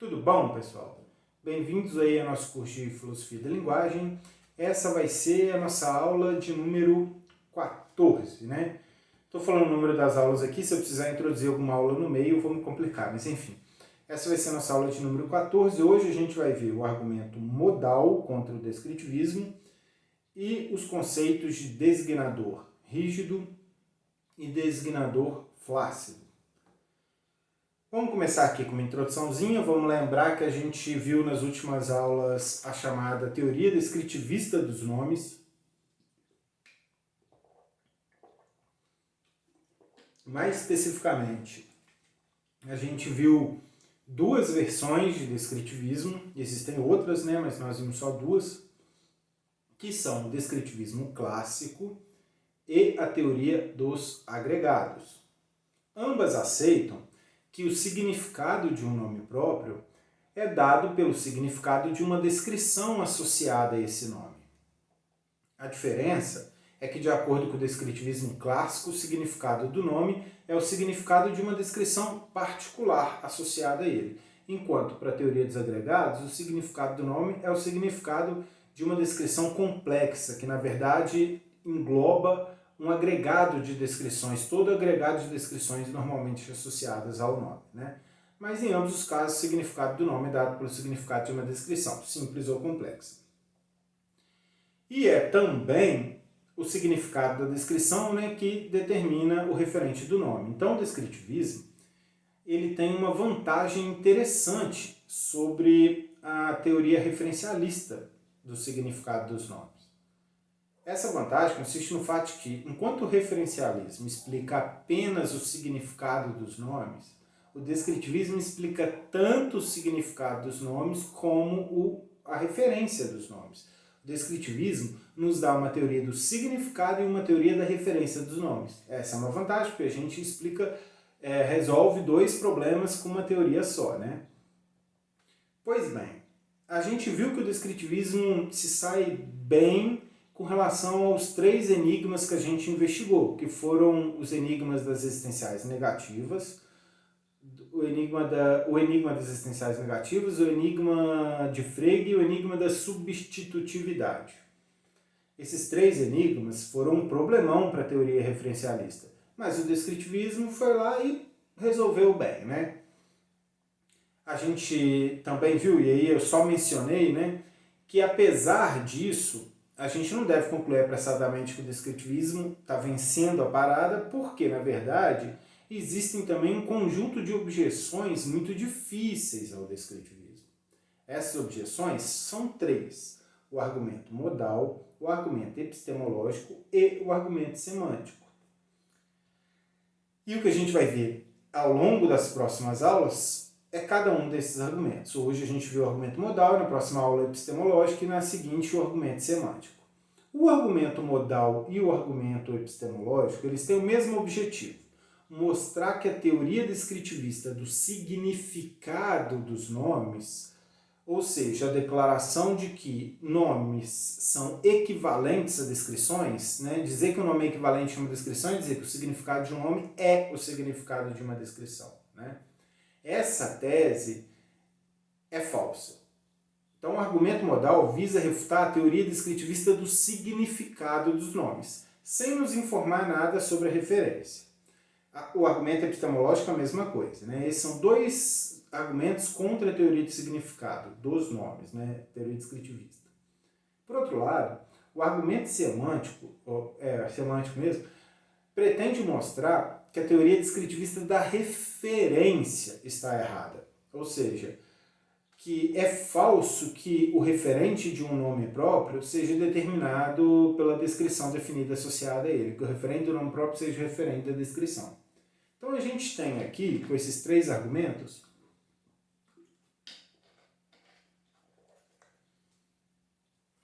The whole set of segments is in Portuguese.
Tudo bom, pessoal? Bem-vindos aí ao nosso curso de Filosofia da Linguagem. Essa vai ser a nossa aula de número 14, né? Estou falando o número das aulas aqui, se eu precisar introduzir alguma aula no meio, eu vou me complicar, mas enfim. Essa vai ser a nossa aula de número 14. Hoje a gente vai ver o argumento modal contra o descritivismo e os conceitos de designador rígido e designador flácido. Vamos começar aqui com uma introduçãozinha. Vamos lembrar que a gente viu nas últimas aulas a chamada teoria descritivista dos nomes. Mais especificamente, a gente viu duas versões de descritivismo. Existem outras, né, mas nós vimos só duas, que são o descritivismo clássico e a teoria dos agregados. Ambas aceitam que o significado de um nome próprio é dado pelo significado de uma descrição associada a esse nome. A diferença é que, de acordo com o descritivismo clássico, o significado do nome é o significado de uma descrição particular associada a ele, enquanto, para a teoria dos agregados, o significado do nome é o significado de uma descrição complexa, que, na verdade, engloba um agregado de descrições, todo agregado de descrições normalmente associadas ao nome, né? Mas em ambos os casos, o significado do nome é dado pelo significado de uma descrição, simples ou complexa. E é também o significado da descrição, né, que determina o referente do nome. Então, o descritivismo ele tem uma vantagem interessante sobre a teoria referencialista do significado dos nomes. Essa vantagem consiste no fato de que, enquanto o referencialismo explica apenas o significado dos nomes, o descritivismo explica tanto o significado dos nomes como a referência dos nomes. O descritivismo nos dá uma teoria do significado e uma teoria da referência dos nomes. Essa é uma vantagem, porque a gente resolve dois problemas com uma teoria só, né? Pois bem, a gente viu que o descritivismo se sai bem com relação aos três enigmas que a gente investigou, que foram os enigmas das existenciais negativas, o enigma das existenciais negativas, o enigma de Frege e o enigma da substitutividade. Esses três enigmas foram um problemão para a teoria referencialista, mas o descritivismo foi lá e resolveu bem, né? A gente também viu, e aí eu só mencionei, né, que apesar disso, a gente não deve concluir apressadamente que o descritivismo está vencendo a parada, porque, na verdade, existem também um conjunto de objeções muito difíceis ao descritivismo. Essas objeções são três: o argumento modal, o argumento epistemológico e o argumento semântico. E o que a gente vai ver ao longo das próximas aulas é cada um desses argumentos. Hoje a gente viu o argumento modal, na próxima aula epistemológica e na seguinte o argumento semântico. O argumento modal e o argumento epistemológico, eles têm o mesmo objetivo: mostrar que a teoria descritivista do significado dos nomes, ou seja, a declaração de que nomes são equivalentes a descrições, né? Dizer que o nome é equivalente a uma descrição é dizer que o significado de um nome é o significado de uma descrição, né? Essa tese é falsa. Então, o argumento modal visa refutar a teoria descritivista do significado dos nomes, sem nos informar nada sobre a referência. O argumento epistemológico é a mesma coisa, né? Esses são dois argumentos contra a teoria de significado dos nomes, né? Teoria descritivista. Por outro lado, o argumento semântico, semântico mesmo, pretende mostrar que a teoria descritivista da referência está errada. Ou seja, que é falso que o referente de um nome próprio seja determinado pela descrição definida associada a ele, que o referente do nome próprio seja o referente da descrição. Então a gente tem aqui, com esses três argumentos,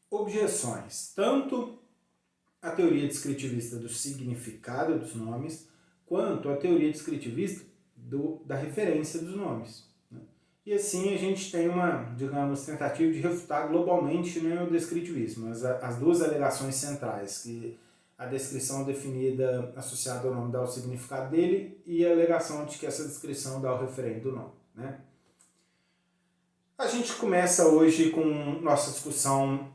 objeções, tanto à teoria descritivista do significado dos nomes, quanto à teoria descritivista da referência dos nomes. Né? E assim a gente tem uma, digamos, tentativa de refutar globalmente, né, o descritivismo, as duas alegações centrais, que a descrição definida associada ao nome dá o significado dele e a alegação de que essa descrição dá o referente do nome, né? A gente começa hoje com nossa discussão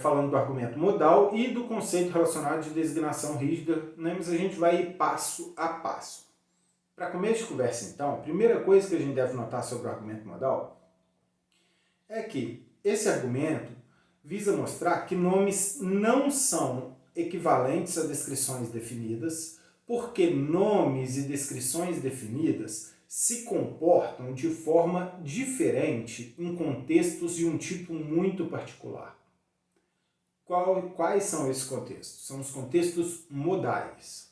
falando do argumento modal e do conceito relacionado de designação rígida, né? Mas a gente vai ir passo a passo. Para começo de conversa, então, a primeira coisa que a gente deve notar sobre o argumento modal é que esse argumento visa mostrar que nomes não são equivalentes a descrições definidas, porque nomes e descrições definidas se comportam de forma diferente em contextos de um tipo muito particular. Quais são esses contextos? São os contextos modais.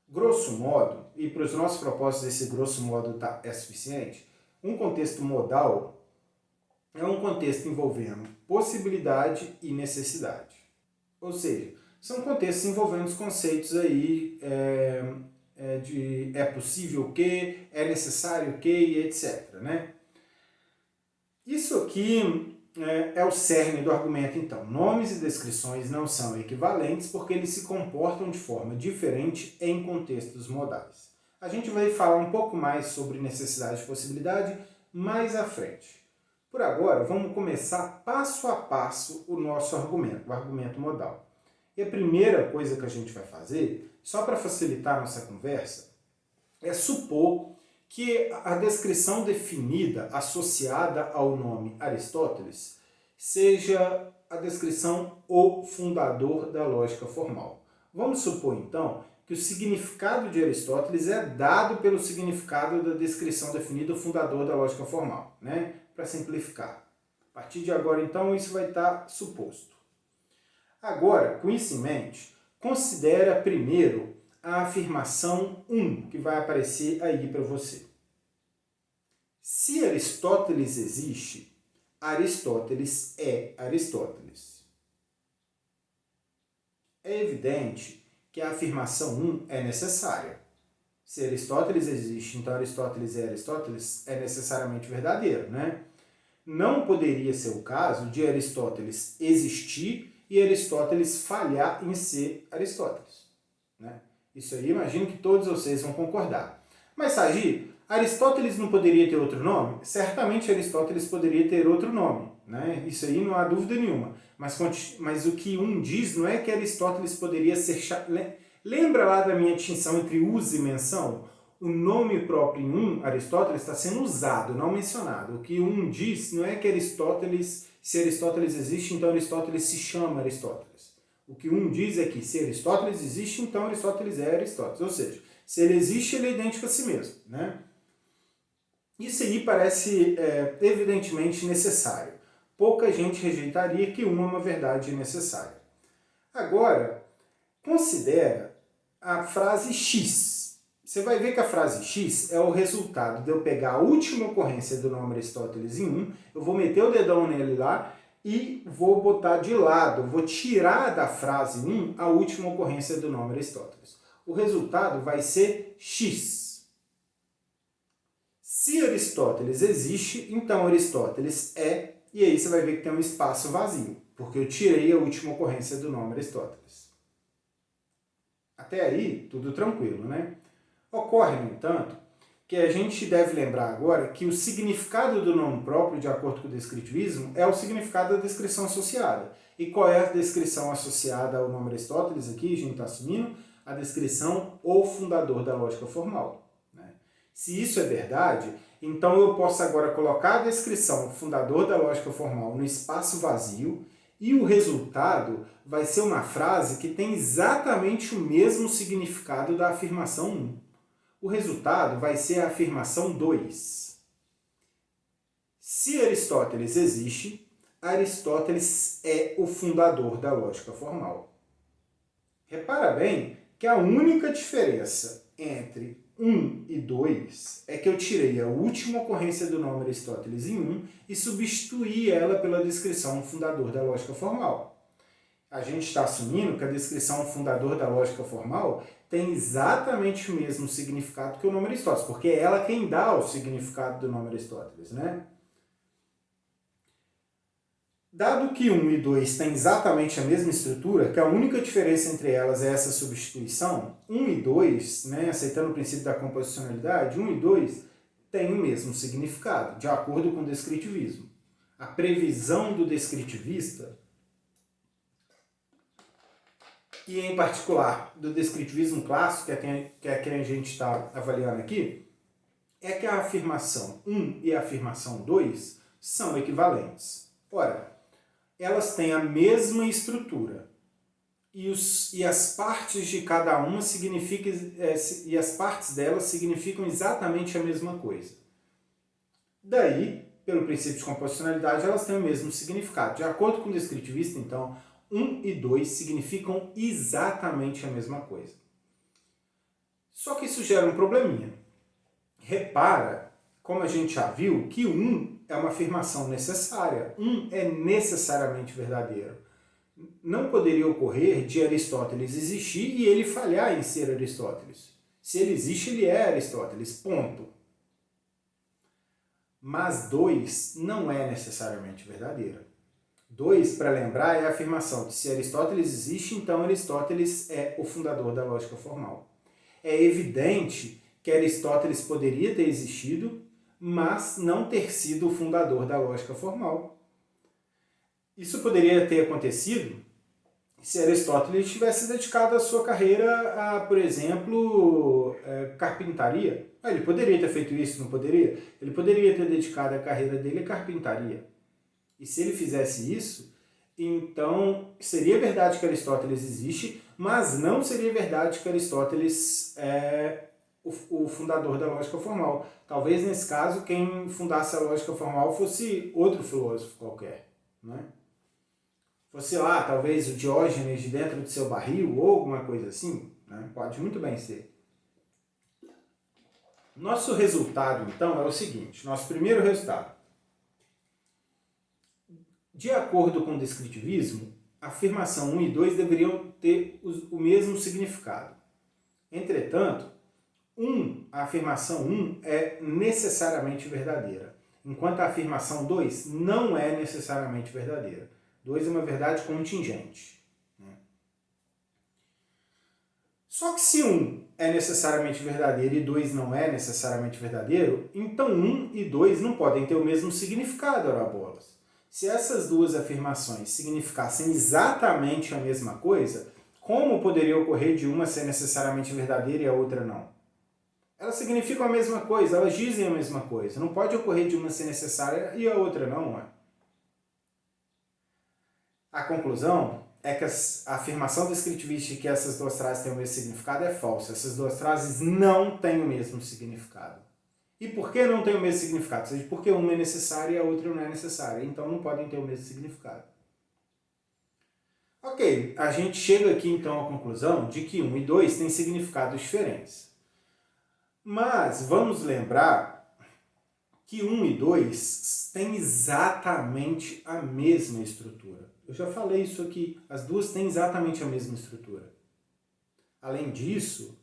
Grosso modo, e para os nossos propósitos esse grosso modo é suficiente, um contexto modal é um contexto envolvendo possibilidade e necessidade. Ou seja, são contextos envolvendo os conceitos aí de é possível que, é necessário que e etc. Né? Isso aqui é o cerne do argumento, então. Nomes e descrições não são equivalentes porque eles se comportam de forma diferente em contextos modais. A gente vai falar um pouco mais sobre necessidade e possibilidade mais à frente. Por agora, vamos começar passo a passo o nosso argumento, o argumento modal. E a primeira coisa que a gente vai fazer, só para facilitar a nossa conversa, é supor que a descrição definida associada ao nome Aristóteles seja a descrição o fundador da lógica formal. Vamos supor, então, que o significado de Aristóteles é dado pelo significado da descrição definida o fundador da lógica formal, né? Para simplificar. A partir de agora, então, isso vai estar suposto. Agora, com isso em mente, considera primeiro a afirmação 1, que vai aparecer aí para você. Se Aristóteles existe, Aristóteles é Aristóteles. É evidente que a afirmação 1 é necessária. Se Aristóteles existe, então Aristóteles é necessariamente verdadeiro, né? Não poderia ser o caso de Aristóteles existir e Aristóteles falhar em ser Aristóteles, né? Isso aí imagino que todos vocês vão concordar. Mas, Sagi, Aristóteles não poderia ter outro nome? Certamente Aristóteles poderia ter outro nome, né? Isso aí não há dúvida nenhuma. Mas o que um diz não é que Aristóteles poderia ser... Lembra lá da minha distinção entre uso e menção? O nome próprio em um, Aristóteles, está sendo usado, não mencionado. O que um diz não é que Aristóteles, se Aristóteles existe, então Aristóteles se chama Aristóteles. O que um diz é que se Aristóteles existe, então Aristóteles é Aristóteles. Ou seja, se ele existe, ele é idêntico a si mesmo, né? Isso aí parece evidentemente necessário. Pouca gente rejeitaria que uma é uma verdade necessária. Agora, considera a frase X. Você vai ver que a frase X é o resultado de eu pegar a última ocorrência do nome Aristóteles em 1, eu vou meter o dedão nele lá e vou botar de lado, vou tirar da frase 1 a última ocorrência do nome Aristóteles. O resultado vai ser X. Se Aristóteles existe, então Aristóteles é, e aí você vai ver que tem um espaço vazio, porque eu tirei a última ocorrência do nome Aristóteles. Até aí, tudo tranquilo, né? Ocorre, no entanto, que a gente deve lembrar agora que o significado do nome próprio, de acordo com o descritivismo, é o significado da descrição associada. E qual é a descrição associada ao nome Aristóteles aqui? A gente está assumindo a descrição o fundador da lógica formal. Né? Se isso é verdade, então eu posso agora colocar a descrição fundador da lógica formal no espaço vazio e o resultado vai ser uma frase que tem exatamente o mesmo significado da afirmação 1. O resultado vai ser a afirmação 2. Se Aristóteles existe, Aristóteles é o fundador da lógica formal. Repara bem que a única diferença entre 1 e 2 é que eu tirei a última ocorrência do nome Aristóteles em 1 e substituí ela pela descrição fundador da lógica formal. A gente está assumindo que a descrição fundador da lógica formal tem exatamente o mesmo significado que o nome Aristóteles, porque é ela quem dá o significado do nome Aristóteles, né? Dado que 1 e 2 têm exatamente a mesma estrutura, que a única diferença entre elas é essa substituição, 1 e 2, né, aceitando o princípio da composicionalidade, 1 e 2 têm o mesmo significado, de acordo com o descritivismo. A previsão do descritivista, e em particular do descritivismo clássico, que é quem a gente está avaliando aqui, é que a afirmação 1 e a afirmação 2 são equivalentes. Ora, elas têm a mesma estrutura e as partes de cada uma significam, e as partes delas significam exatamente a mesma coisa. Daí, pelo princípio de composicionalidade, elas têm o mesmo significado. De acordo com o descritivista, então, 1 e 2 significam exatamente a mesma coisa. Só que isso gera um probleminha. Repara, como a gente já viu, que 1 é uma afirmação necessária. 1 é necessariamente verdadeiro. Não poderia ocorrer de Aristóteles existir e ele falhar em ser Aristóteles. Se ele existe, ele é Aristóteles, ponto. Mas 2 não é necessariamente verdadeiro. 2, para lembrar, é a afirmação que se Aristóteles existe, então Aristóteles é o fundador da lógica formal. É evidente que Aristóteles poderia ter existido, mas não ter sido o fundador da lógica formal. Isso poderia ter acontecido se Aristóteles tivesse dedicado a sua carreira a, por exemplo, carpintaria. Ele poderia ter feito isso, não poderia? Ele poderia ter dedicado a carreira dele à carpintaria. E se ele fizesse isso, então seria verdade que Aristóteles existe, mas não seria verdade que Aristóteles é o fundador da lógica formal. Talvez, nesse caso, quem fundasse a lógica formal fosse outro filósofo qualquer, né? Fosse lá, talvez o Diógenes de dentro do seu barril ou alguma coisa assim, né? Pode muito bem ser. Nosso resultado, então, é o seguinte. Nosso primeiro resultado. De acordo com o descritivismo, a afirmação 1 e 2 deveriam ter o mesmo significado. Entretanto, a afirmação 1 é necessariamente verdadeira, enquanto a afirmação 2 não é necessariamente verdadeira. 2 é uma verdade contingente. Só que se 1 é necessariamente verdadeiro e 2 não é necessariamente verdadeiro, então 1 e 2 não podem ter o mesmo significado, ora bolas. Se essas duas afirmações significassem exatamente a mesma coisa, como poderia ocorrer de uma ser necessariamente verdadeira e a outra não? Elas significam a mesma coisa, elas dizem a mesma coisa. Não pode ocorrer de uma ser necessária e a outra não, é? A conclusão é que a afirmação descritivista de que essas duas frases têm o mesmo significado é falsa. Essas duas frases não têm o mesmo significado. E por que não tem o mesmo significado? Ou seja, porque uma é necessária e a outra não é necessária. Então não podem ter o mesmo significado. Ok, a gente chega aqui então à conclusão de que 1 e 2 têm significados diferentes. Mas vamos lembrar que 1 e 2 têm exatamente a mesma estrutura. Eu já falei isso aqui, as duas têm exatamente a mesma estrutura. Além disso,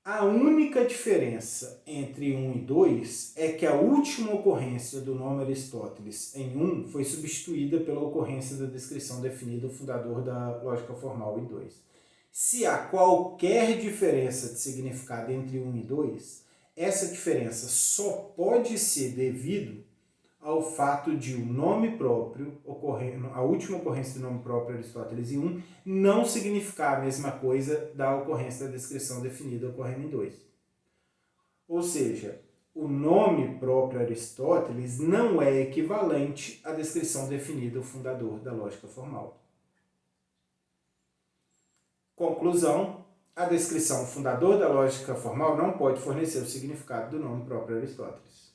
a única diferença entre 1 e 2 é que a última ocorrência do nome Aristóteles em 1 foi substituída pela ocorrência da descrição definida do fundador da lógica formal em 2. Se há qualquer diferença de significado entre 1 e 2, essa diferença só pode ser devido ao fato de o nome próprio, a última ocorrência do nome próprio Aristóteles em 1, não significar a mesma coisa da ocorrência da descrição definida ocorrendo em 2. Ou seja, o nome próprio Aristóteles não é equivalente à descrição definida do fundador da lógica formal. Conclusão, a descrição fundador da lógica formal não pode fornecer o significado do nome próprio Aristóteles.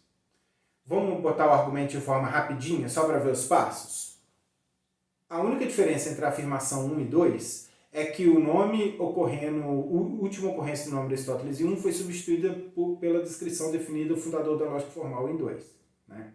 Vamos botar o argumento de forma rapidinha, só para ver os passos? A única diferença entre a afirmação 1 e 2 é que o nome ocorrendo, a última ocorrência do nome de Aristóteles em 1 foi substituída pela descrição definida do fundador da lógica formal em 2. Né?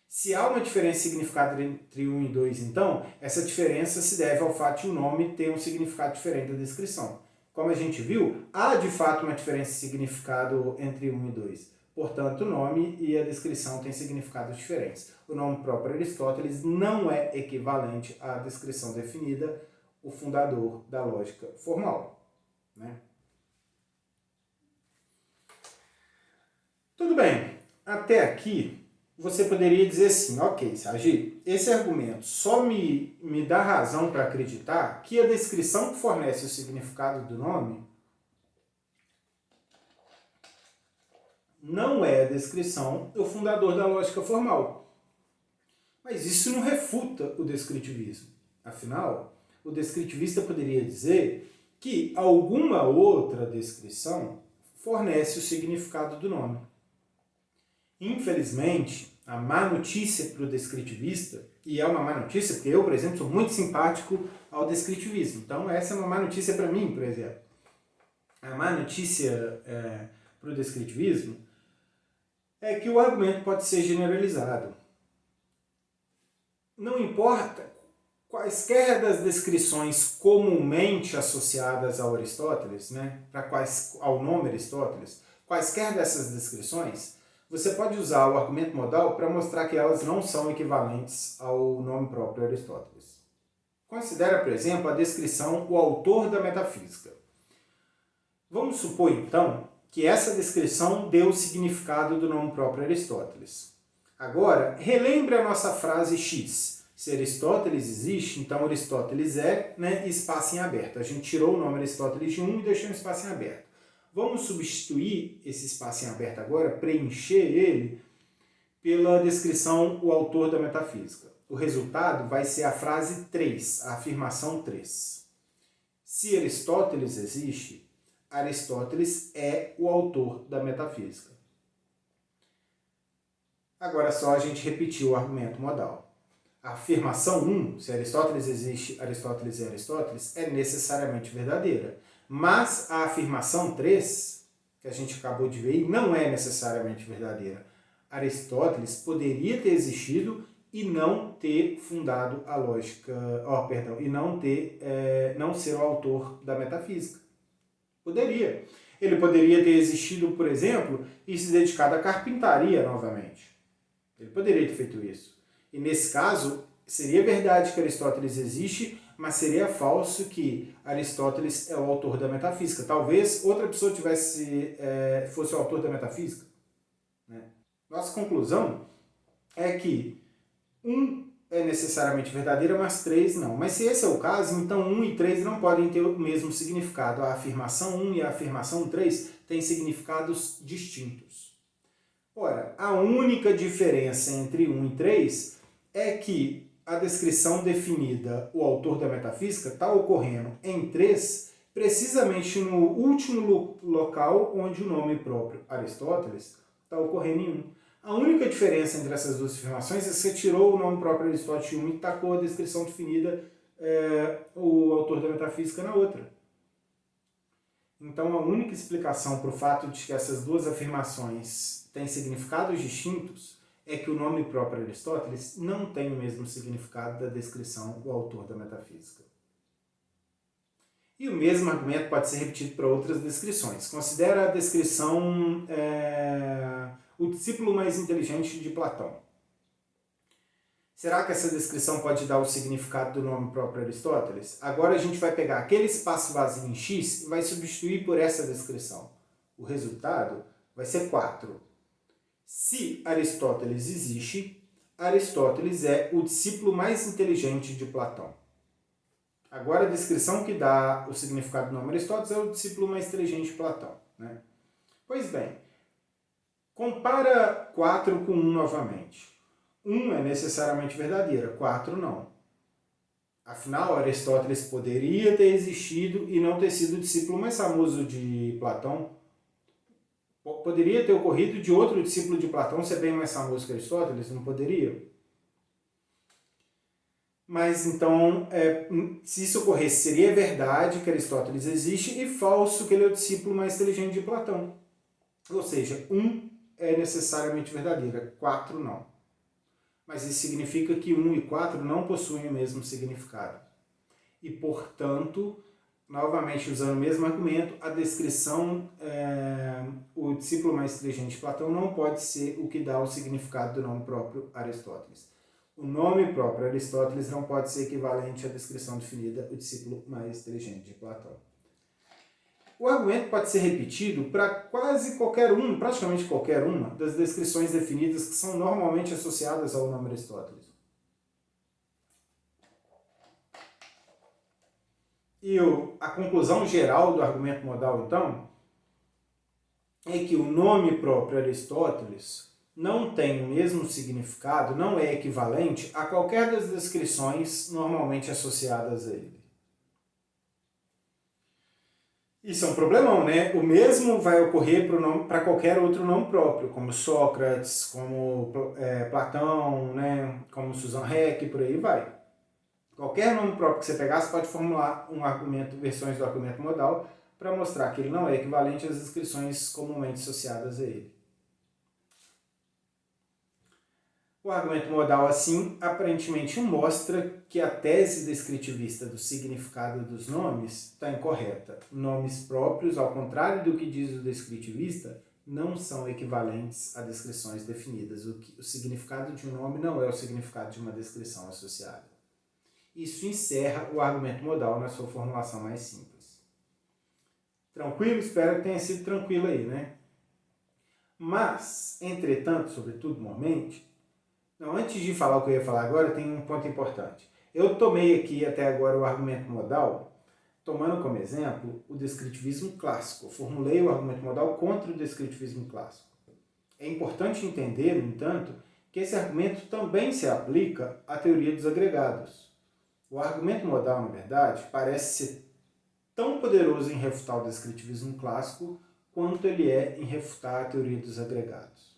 Se há uma diferença de significado entre 1 e 2, então, essa diferença se deve ao fato de o nome ter um significado diferente da descrição. Como a gente viu, há de fato uma diferença de significado entre 1 e 2. Portanto, o nome e a descrição têm significados diferentes. O nome próprio Aristóteles não é equivalente à descrição definida, o fundador da lógica formal. Né? Tudo bem, até aqui você poderia dizer assim, ok, Sagi, esse argumento só me dá razão para acreditar que a descrição que fornece o significado do nome não é a descrição do fundador da lógica formal. Mas isso não refuta o descritivismo. Afinal, o descritivista poderia dizer que alguma outra descrição fornece o significado do nome. Infelizmente, a má notícia para o descritivista, e é uma má notícia porque eu, por exemplo, sou muito simpático ao descritivismo. Então, essa é uma má notícia para mim, por exemplo. A má notícia para o descritivismo é que o argumento pode ser generalizado. Não importa quaisquer das descrições comumente associadas ao Aristóteles, né, ao nome Aristóteles, quaisquer dessas descrições, você pode usar o argumento modal para mostrar que elas não são equivalentes ao nome próprio Aristóteles. Considera, por exemplo, a descrição o autor da metafísica. Vamos supor, então, que essa descrição deu o significado do nome próprio Aristóteles. Agora, relembre a nossa frase X. Se Aristóteles existe, então Aristóteles é, né, espaço em aberto. A gente tirou o nome Aristóteles de 1 e deixou um espaço em aberto. Vamos substituir esse espaço em aberto agora, preencher ele, pela descrição o autor da metafísica. O resultado vai ser a frase 3, a afirmação 3. Se Aristóteles existe, Aristóteles é o autor da metafísica. Agora é só a gente repetir o argumento modal. A afirmação 1, se Aristóteles existe, Aristóteles é necessariamente verdadeira. Mas a afirmação 3, que a gente acabou de ver, não é necessariamente verdadeira. Aristóteles poderia ter existido e não ter fundado a lógica, e não ser o autor da metafísica. Poderia. Ele poderia ter existido, por exemplo, e se dedicado à carpintaria novamente. Ele poderia ter feito isso. E nesse caso, seria verdade que Aristóteles existe, mas seria falso que Aristóteles é o autor da metafísica. Talvez outra pessoa fosse o autor da metafísica. Né? Nossa conclusão é que 1 é necessariamente verdadeira, mas 3 não. Mas se esse é o caso, então 1 e 3 não podem ter o mesmo significado. A afirmação 1 e a afirmação 3 têm significados distintos. Ora, a única diferença entre 1 e 3 é que a descrição definida, o autor da metafísica, está ocorrendo em 3, precisamente no último local onde o nome próprio Aristóteles está ocorrendo em 1. A única diferença entre essas duas afirmações é que você tirou o nome próprio Aristóteles em 1 e tacou a descrição definida, o autor da metafísica, na outra. Então, a única explicação para o fato de que essas duas afirmações têm significados distintos é que o nome próprio Aristóteles não tem o mesmo significado da descrição do autor da metafísica. E o mesmo argumento pode ser repetido para outras descrições. Considera a descrição o discípulo mais inteligente de Platão. Será que essa descrição pode dar o significado do nome próprio Aristóteles? Agora a gente vai pegar aquele espaço vazio em X e vai substituir por essa descrição. O resultado vai ser 4. Se Aristóteles existe, Aristóteles é o discípulo mais inteligente de Platão. Agora a descrição que dá o significado do nome Aristóteles é o discípulo mais inteligente de Platão. Né? Pois bem, compara 4 com 1 novamente. 1 é necessariamente verdadeira, 4 não. Afinal, Aristóteles poderia ter existido e não ter sido o discípulo mais famoso de Platão. Poderia ter ocorrido de outro discípulo de Platão ser bem mais famoso que Aristóteles? Não poderia? Mas então, se isso ocorresse, seria verdade que Aristóteles existe e falso que ele é o discípulo mais inteligente de Platão. Ou seja, 1 é necessariamente verdadeira, 4 não. Mas isso significa que 1 e 4 não possuem o mesmo significado. E, portanto, novamente usando o mesmo argumento, a descrição, o discípulo mais inteligente de Platão não pode ser o que dá o significado do nome próprio Aristóteles. O nome próprio Aristóteles não pode ser equivalente à descrição definida, o discípulo mais inteligente de Platão. O argumento pode ser repetido para quase qualquer um, praticamente qualquer uma, das descrições definidas que são normalmente associadas ao nome Aristóteles. E a conclusão geral do argumento modal, então, é que o nome próprio Aristóteles não tem o mesmo significado, não é equivalente a qualquer das descrições normalmente associadas a ele. Isso é um problemão, né? O mesmo vai ocorrer para qualquer outro nome próprio, como Sócrates, como Platão, né? Como Susan Heck, por aí vai. Qualquer nome próprio que você pegar, você pode formular um argumento, versões do argumento modal, para mostrar que ele não é equivalente às descrições comumente associadas a ele. O argumento modal, assim, aparentemente mostra que a tese descritivista do significado dos nomes está incorreta. Nomes próprios, ao contrário do que diz o descritivista, não são equivalentes a descrições definidas. O significado de um nome não é o significado de uma descrição associada. Isso encerra o argumento modal na sua formulação mais simples. Tranquilo? Espero que tenha sido tranquilo aí, né? Mas, entretanto, sobretudo, mormente, antes de falar o que eu ia falar agora, tem um ponto importante. Eu tomei aqui até agora o argumento modal, tomando como exemplo o descritivismo clássico. Eu formulei o argumento modal contra o descritivismo clássico. É importante entender, no entanto, que esse argumento também se aplica à teoria dos agregados. O argumento modal, na verdade, parece ser tão poderoso em refutar o descritivismo clássico quanto ele é em refutar a teoria dos agregados.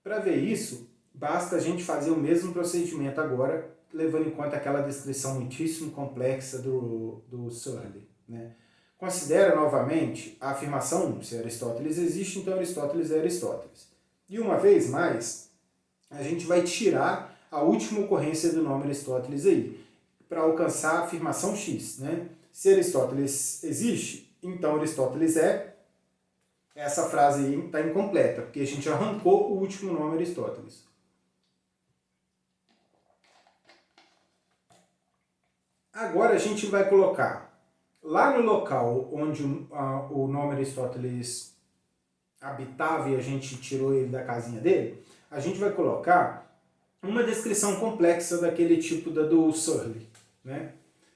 Para ver isso, basta a gente fazer o mesmo procedimento agora, levando em conta aquela descrição muitíssimo complexa do Searle, né? Considera novamente a afirmação se Aristóteles existe, então Aristóteles é Aristóteles. E uma vez mais, a gente vai tirar a última ocorrência do nome Aristóteles aí, para alcançar a afirmação X, né? Se Aristóteles existe, então Aristóteles é. Essa frase aí está incompleta, porque a gente arrancou o último nome Aristóteles. Agora a gente vai colocar lá no local onde o nome Aristóteles habitava e a gente tirou ele da casinha dele, a gente vai colocar uma descrição complexa daquele tipo da do Searle, né?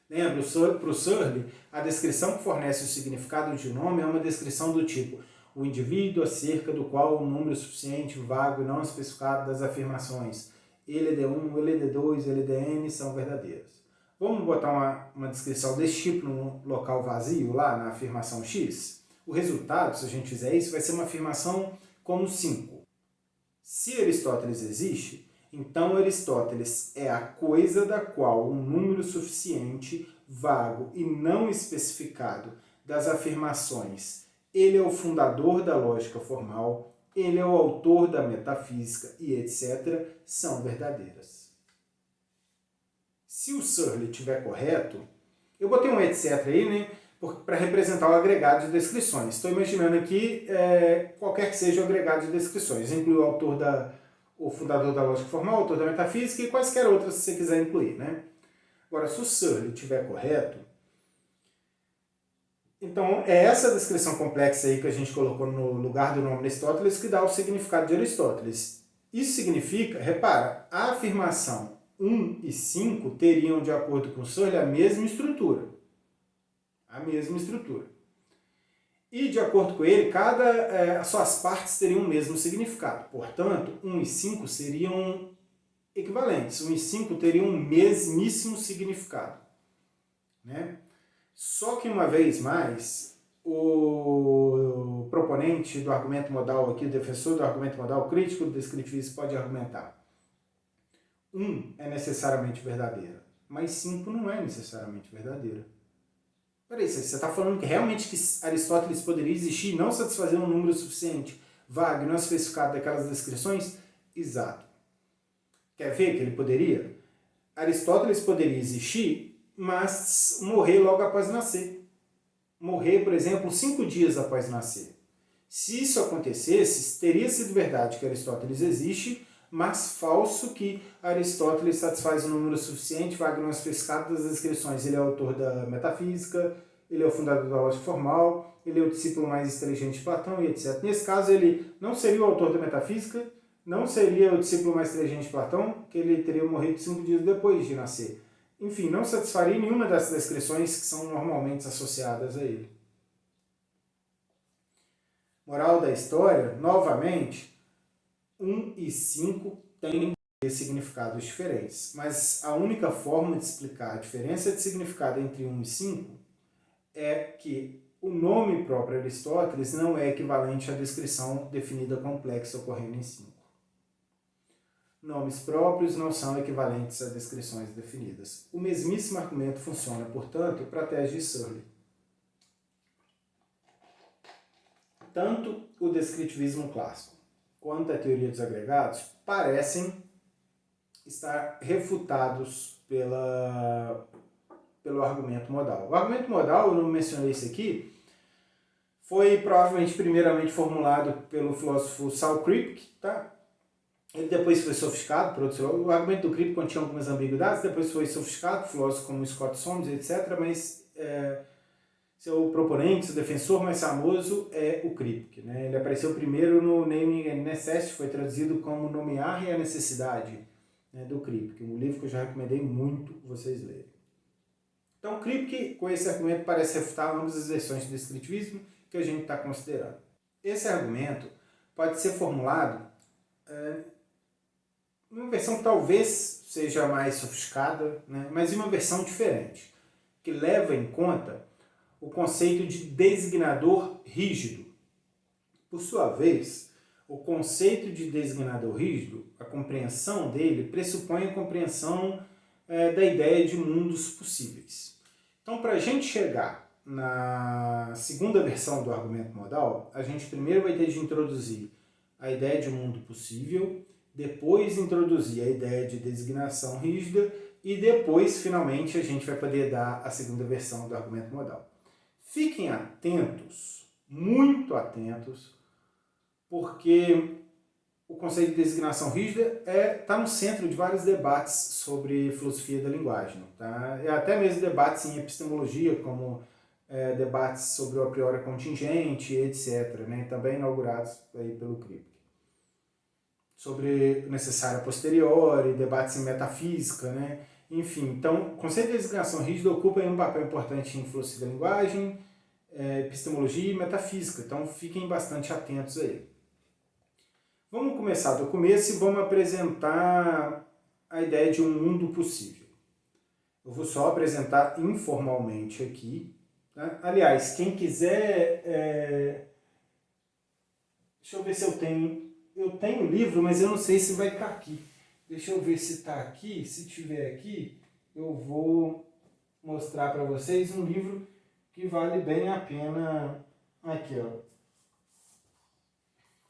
Lembra, para o Searle, a descrição que fornece o significado de um nome é uma descrição do tipo o indivíduo acerca do qual o número suficiente, vago e não especificado das afirmações ele é D1, ele é D2, ele é DN são verdadeiras. Vamos botar uma descrição desse tipo no local vazio, lá na afirmação X? O resultado, se a gente fizer isso, vai ser uma afirmação como 5. Se Aristóteles existe, então Aristóteles é a coisa da qual um número suficiente, vago e não especificado das afirmações ele é o fundador da lógica formal, ele é o autor da metafísica e etc., são verdadeiras. Se o Searle estiver correto, eu botei um etc. aí, né, para representar o agregado de descrições. Estou imaginando aqui qualquer que seja o agregado de descrições. Inclui o autor o fundador da lógica formal, o autor da metafísica e quaisquer outras que você quiser incluir, né? Agora, se o Searle estiver correto, então é essa descrição complexa aí que a gente colocou no lugar do nome Aristóteles que dá o significado de Aristóteles. Isso significa, repara, a afirmação 1 e 5 teriam, de acordo com o Searle, a mesma estrutura. A mesma estrutura. E, de acordo com ele, as suas partes teriam o mesmo significado. Portanto, 1 e 5 seriam equivalentes. 1 e 5 teriam o mesmíssimo significado, né? Só que, uma vez mais, o proponente do argumento modal aqui, o defensor do argumento modal, o crítico do descritivismo, pode argumentar. 1 é necessariamente verdadeira, mas 5 não é necessariamente verdadeira. Peraí, você está falando que realmente que Aristóteles poderia existir e não satisfazer um número suficiente, vago e não especificado daquelas descrições? Exato. Quer ver que ele poderia? Aristóteles poderia existir, mas morrer logo após nascer. Morrer, por exemplo, 5 dias após nascer. Se isso acontecesse, teria sido verdade que Aristóteles existe, mas falso que Aristóteles satisfaz um número suficiente, vago e não especificado das descrições. Ele é autor da metafísica ele é o fundador da lógica formal, ele é o discípulo mais inteligente de Platão e etc. Nesse caso, ele não seria o autor da metafísica, não seria o discípulo mais inteligente de Platão, que ele teria morrido 5 dias depois de nascer. Enfim, não satisfaria nenhuma dessas descrições que são normalmente associadas a ele. Moral da história, novamente, 1 e 5 têm significados diferentes, mas a única forma de explicar a diferença de significado entre 1 e 5 é que o nome próprio Aristóteles não é equivalente à descrição definida complexa ocorrendo em 5. Nomes próprios não são equivalentes a descrições definidas. O mesmíssimo argumento funciona, portanto, para a tese de Searle. Tanto o descritivismo clássico quanto a teoria dos agregados parecem estar refutados pelo argumento modal. O argumento modal, eu não mencionei isso aqui, foi provavelmente primeiramente formulado pelo filósofo Saul Kripke, tá? Ele depois foi sofisticado por outros. O argumento do Kripke continha algumas ambiguidades, depois foi sofisticado por filósofos como Scott Soames, etc., mas seu proponente, seu defensor mais famoso é o Kripke, né? Ele apareceu primeiro no Naming and Necessity, foi traduzido como Nomear e a Necessidade, né, do Kripke, um livro que eu já recomendei muito vocês lerem. Então, Kripke, com esse argumento, parece refutar ambas as versões do descritivismo que a gente está considerando. Esse argumento pode ser formulado uma versão que talvez seja mais sofisticada, né, mas em uma versão diferente, que leva em conta o conceito de designador rígido. Por sua vez, o conceito de designador rígido, a compreensão dele, pressupõe a compreensão da ideia de mundos possíveis. Então, para a gente chegar na segunda versão do argumento modal, a gente primeiro vai ter de introduzir a ideia de mundo possível, depois introduzir a ideia de designação rígida e depois, finalmente, a gente vai poder dar a segunda versão do argumento modal. Fiquem atentos, muito atentos, porque o conceito de designação rígida está no centro de vários debates sobre filosofia da linguagem. Tá? E até mesmo debates em epistemologia, como debates sobre o a priori contingente, etc., né? Também inaugurados aí pelo Kripke. Sobre o necessário a posteriori, debates em metafísica, né? Enfim, então, o conceito de designação rígida ocupa um papel importante em filosofia da linguagem, epistemologia e metafísica, então fiquem bastante atentos aí. Vamos começar do começo e vamos apresentar a ideia de um mundo possível. Eu vou só apresentar informalmente aqui. Tá? Aliás, quem quiser... Deixa eu ver se eu tenho... Eu tenho o livro, mas eu não sei se vai estar aqui. Deixa eu ver se está aqui. Se tiver aqui, eu vou mostrar para vocês um livro que vale bem a pena. Aqui, ó.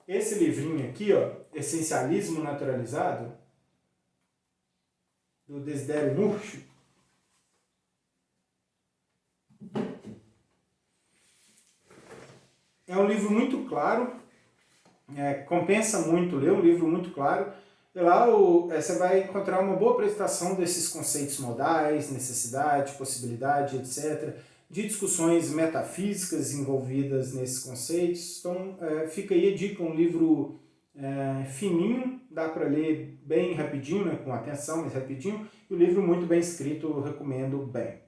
Esse livrinho aqui, ó, Essencialismo Naturalizado, do Desidério Murcho, é um livro muito claro, compensa muito ler, um livro muito claro. E lá você vai encontrar uma boa apresentação desses conceitos modais, necessidade, possibilidade, etc., de discussões metafísicas envolvidas nesses conceitos. Então, fica aí a dica, um livro fininho, dá para ler bem rapidinho, né, com atenção, mas rapidinho, e o livro muito bem escrito, eu recomendo bem.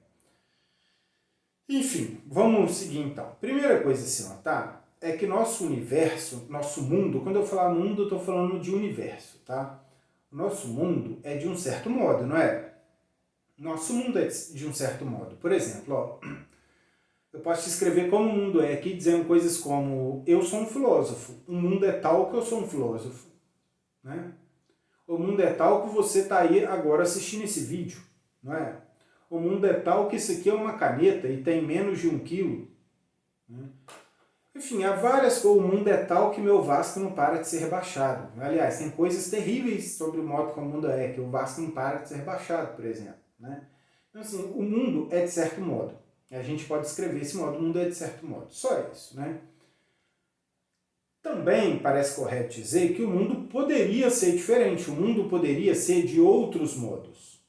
Enfim, vamos seguir então. Primeira coisa a se notar é que nosso universo, nosso mundo, quando eu falar mundo, eu estou falando de universo, tá? O nosso mundo é de um certo modo, não é? Nosso mundo é de um certo modo. Por exemplo, ó, eu posso te escrever como o mundo é aqui, dizendo coisas como eu sou um filósofo, o mundo é tal que eu sou um filósofo. Né? O mundo é tal que você está aí agora assistindo esse vídeo. Não é? O mundo é tal que isso aqui é uma caneta e tem menos de 1 quilo. Né? Enfim, há várias coisas. O mundo é tal que meu Vasco não para de ser rebaixado. Aliás, tem coisas terríveis sobre o modo como o mundo é, que o Vasco não para de ser rebaixado, por exemplo. Né? Então, assim, o mundo é de certo modo. A gente pode escrever esse modo, o mundo é de certo modo. Só isso, né? Também parece correto dizer que o mundo poderia ser diferente, o mundo poderia ser de outros modos.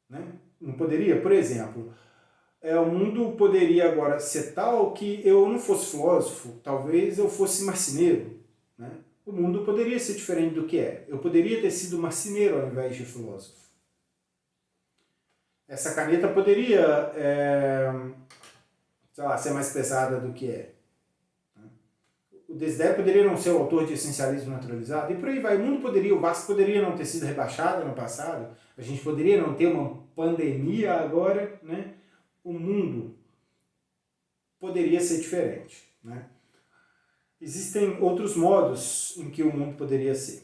Né? Não poderia? Por exemplo, o mundo poderia agora ser tal que eu não fosse filósofo, talvez eu fosse marceneiro, né? O mundo poderia ser diferente do que é. Eu poderia ter sido marceneiro ao invés de filósofo. Essa caneta poderia, sei lá, ser mais pesada do que é. O Desidério poderia não ser o autor de Essencialismo Naturalizado, e por aí vai. O Vasco poderia não ter sido rebaixado no passado, a gente poderia não ter uma pandemia agora, né? O mundo poderia ser diferente, né? Existem outros modos em que o mundo poderia ser.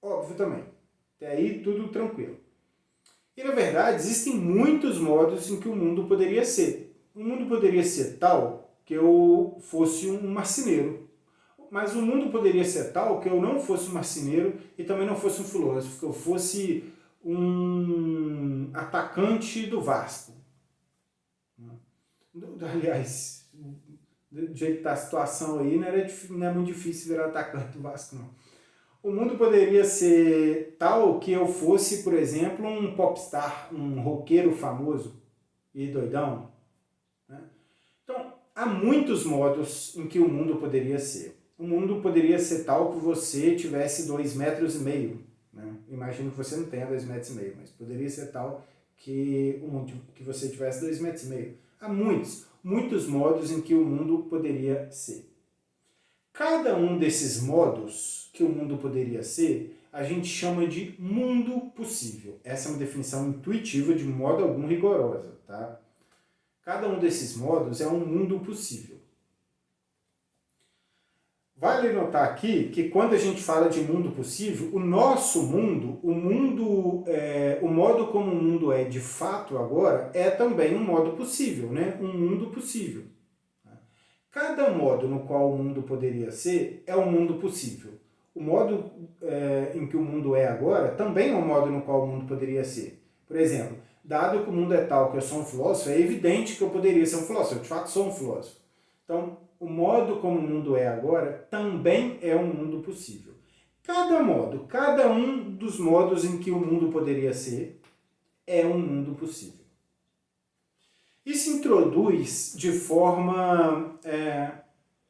Óbvio também. Até aí tudo tranquilo. E na verdade existem muitos modos em que o mundo poderia ser. O mundo poderia ser tal que eu fosse um marceneiro. Mas o mundo poderia ser tal que eu não fosse um marceneiro e também não fosse um filósofo, que eu fosse um atacante do Vasco. Aliás, do jeito que está a situação aí, não é muito difícil virar atacante do Vasco, não. O mundo poderia ser tal que eu fosse, por exemplo, um popstar, um roqueiro famoso e doidão, né? Então, há muitos modos em que o mundo poderia ser. O mundo poderia ser tal que você tivesse 2,5 metros, né? Imagino que você não tenha 2,5 metros, mas poderia ser tal que você tivesse 2,5 metros. Há muitos modos em que o mundo poderia ser. Cada um desses modos que o mundo poderia ser, a gente chama de mundo possível. Essa é uma definição intuitiva, de modo algum rigorosa, tá? Cada um desses modos é um mundo possível. Vale notar aqui que quando a gente fala de mundo possível, o nosso mundo, o modo como o mundo é de fato agora, é também um modo possível, né? Um mundo possível. Cada modo no qual o mundo poderia ser é um mundo possível. O modo em que o mundo é agora também é um modo no qual o mundo poderia ser. Por exemplo, dado que o mundo é tal que eu sou um filósofo, é evidente que eu poderia ser um filósofo. Eu, de fato, sou um filósofo. Então, o modo como o mundo é agora também é um mundo possível. Cada um dos modos em que o mundo poderia ser é um mundo possível. Isso introduz de forma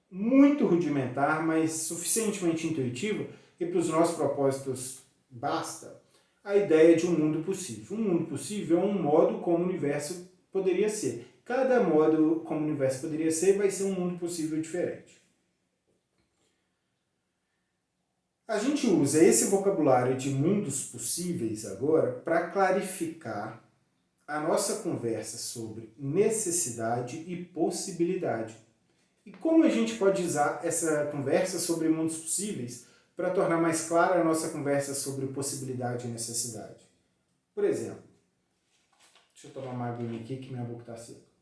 muito rudimentar, mas suficientemente intuitiva, e para os nossos propósitos basta, a ideia de um mundo possível. Um mundo possível é um modo como o universo poderia ser. Cada modo como o universo poderia ser vai ser um mundo possível diferente. A gente usa esse vocabulário de mundos possíveis agora para clarificar a nossa conversa sobre necessidade e possibilidade. E como a gente pode usar essa conversa sobre mundos possíveis para tornar mais clara a nossa conversa sobre possibilidade e necessidade? Por exemplo, deixa eu tomar uma aguinha aqui que minha boca está seca.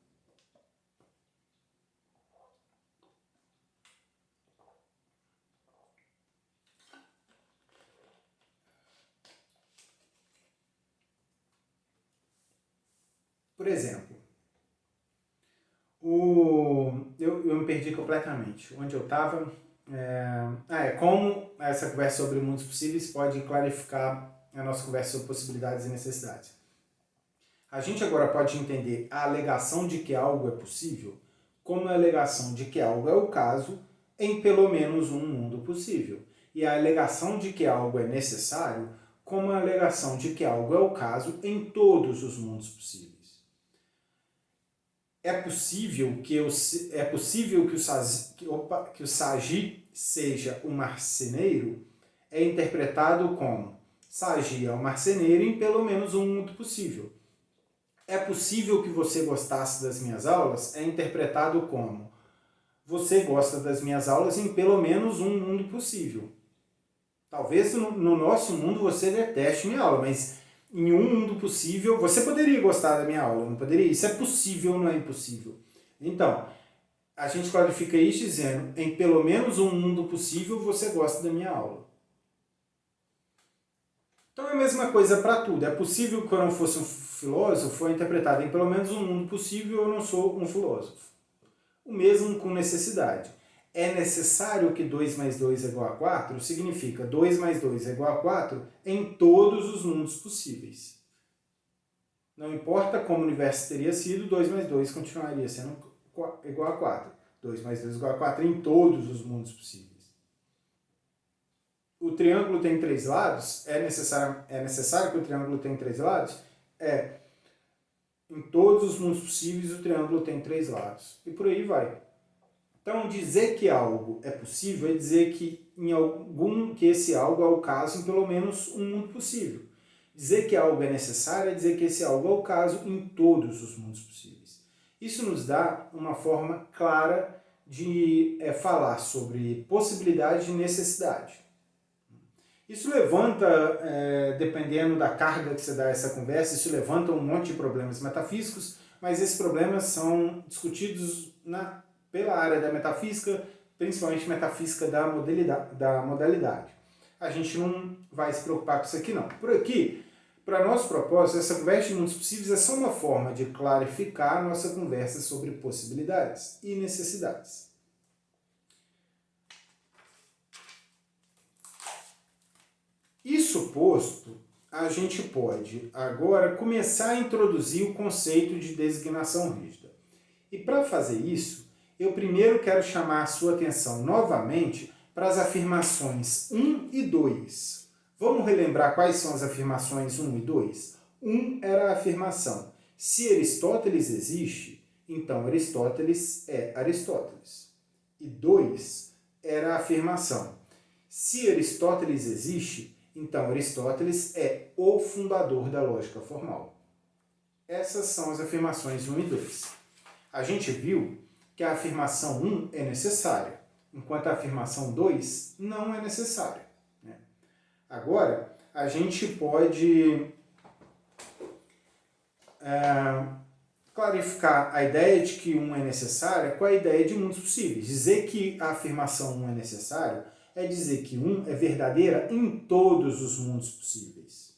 Por exemplo, eu me perdi completamente. Onde eu estava? Como essa conversa sobre mundos possíveis pode clarificar a nossa conversa sobre possibilidades e necessidades. A gente agora pode entender a alegação de que algo é possível como a alegação de que algo é o caso em pelo menos um mundo possível. E a alegação de que algo é necessário como a alegação de que algo é o caso em todos os mundos possíveis. É possível que o Sagi seja um marceneiro, é interpretado como Sagi é um marceneiro em pelo menos um mundo possível. É possível que você gostasse das minhas aulas, é interpretado como você gosta das minhas aulas em pelo menos um mundo possível. Talvez no nosso mundo você deteste minha aula, mas em um mundo possível, você poderia gostar da minha aula, não poderia? Isso é possível, não é impossível. Então, a gente qualifica isso dizendo, em pelo menos um mundo possível, você gosta da minha aula. Então é a mesma coisa para tudo. É possível que eu não fosse um filósofo, foi interpretado em pelo menos um mundo possível, eu não sou um filósofo. O mesmo com necessidade. É necessário que 2 mais 2 é igual a 4, significa 2 mais 2 é igual a 4 em todos os mundos possíveis. Não importa como o universo teria sido, 2 mais 2 continuaria sendo igual a 4. 2 mais 2 igual a 4 em todos os mundos possíveis. O triângulo tem 3 lados? É necessário que o triângulo tenha 3 lados? É. Em todos os mundos possíveis, o triângulo tem 3 lados. E por aí vai. Então, dizer que algo é possível é dizer que, que esse algo é o caso em pelo menos um mundo possível. Dizer que algo é necessário é dizer que esse algo é o caso em todos os mundos possíveis. Isso nos dá uma forma clara de falar sobre possibilidade e necessidade. Isso levanta, dependendo da carga que você dá a essa conversa, isso levanta um monte de problemas metafísicos, mas esses problemas são discutidos pela área da metafísica, principalmente metafísica da modalidade. A gente não vai se preocupar com isso aqui não. Por aqui, para nosso propósito, essa conversa de mundos possíveis é só uma forma de clarificar a nossa conversa sobre possibilidades e necessidades. Isso posto, a gente pode agora começar a introduzir o conceito de designação rígida. E para fazer isso, eu primeiro quero chamar a sua atenção novamente para as afirmações 1 e 2. Vamos relembrar quais são as afirmações 1 e 2? 1 era a afirmação: se Aristóteles existe, então Aristóteles é Aristóteles. E 2 era a afirmação: se Aristóteles existe, então Aristóteles é o fundador da lógica formal. Essas são as afirmações 1 e 2. A gente viu que a afirmação 1 é necessária, enquanto a afirmação 2 não é necessária. Agora, a gente pode clarificar a ideia de que 1 é necessária com a ideia de mundos possíveis. Dizer que a afirmação 1 é necessária é dizer que 1 é verdadeira em todos os mundos possíveis.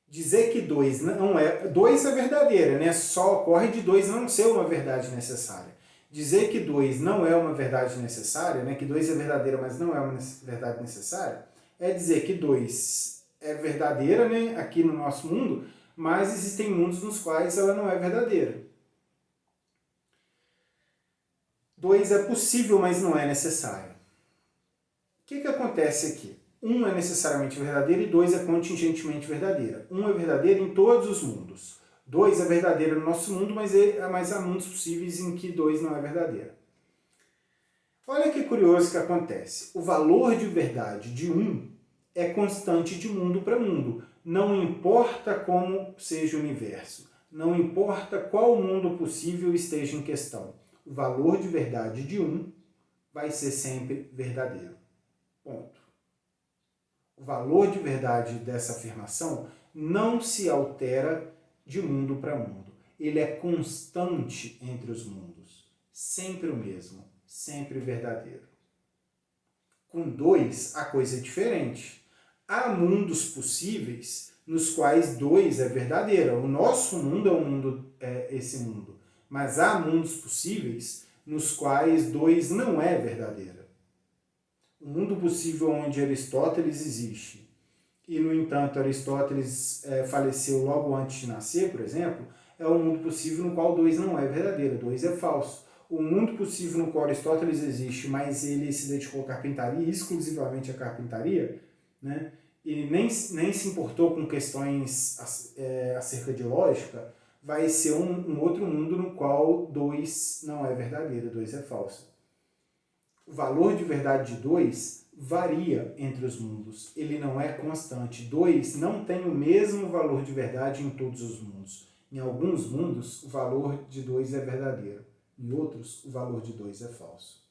Dizer que 2 não é... 2 é verdadeira, né? Só ocorre de 2 não ser uma verdade necessária. Dizer que 2 não é uma verdade necessária, né? Que 2 é verdadeira, mas não é uma verdade necessária, é dizer que 2 é verdadeira, né? Aqui no nosso mundo, mas existem mundos nos quais ela não é verdadeira. 2 é possível, mas não é necessário. O que acontece aqui? 1 é necessariamente verdadeiro e 2 é contingentemente verdadeira. 1 é verdadeiro em todos os mundos. 2 é verdadeiro no nosso mundo, mas há mundos possíveis em que 2 não é verdadeiro. Olha que curioso que acontece. O valor de verdade de 1 é constante de mundo para mundo. Não importa como seja o universo. Não importa qual mundo possível esteja em questão. O valor de verdade de 1 vai ser sempre verdadeiro. Ponto. O valor de verdade dessa afirmação não se altera de mundo para mundo. Ele é constante entre os mundos. Sempre o mesmo. Sempre verdadeiro. Com 2, a coisa é diferente. Há mundos possíveis nos quais 2 é verdadeira. O nosso mundo é esse mundo. Mas há mundos possíveis nos quais 2 não é verdadeira. O mundo possível onde Aristóteles existe, e no entanto Aristóteles faleceu logo antes de nascer, por exemplo, é um mundo possível no qual 2 não é verdadeira, 2 é falso. O mundo possível no qual Aristóteles existe, mas ele se dedicou à carpintaria, exclusivamente à carpintaria, né? E nem se importou com questões acerca de lógica, vai ser um outro mundo no qual 2 não é verdadeiro, 2 é falso. O valor de verdade de 2 varia entre os mundos. Ele não é constante. 2 não tem o mesmo valor de verdade em todos os mundos. Em alguns mundos, o valor de 2 é verdadeiro. Em outros, o valor de 2 é falso.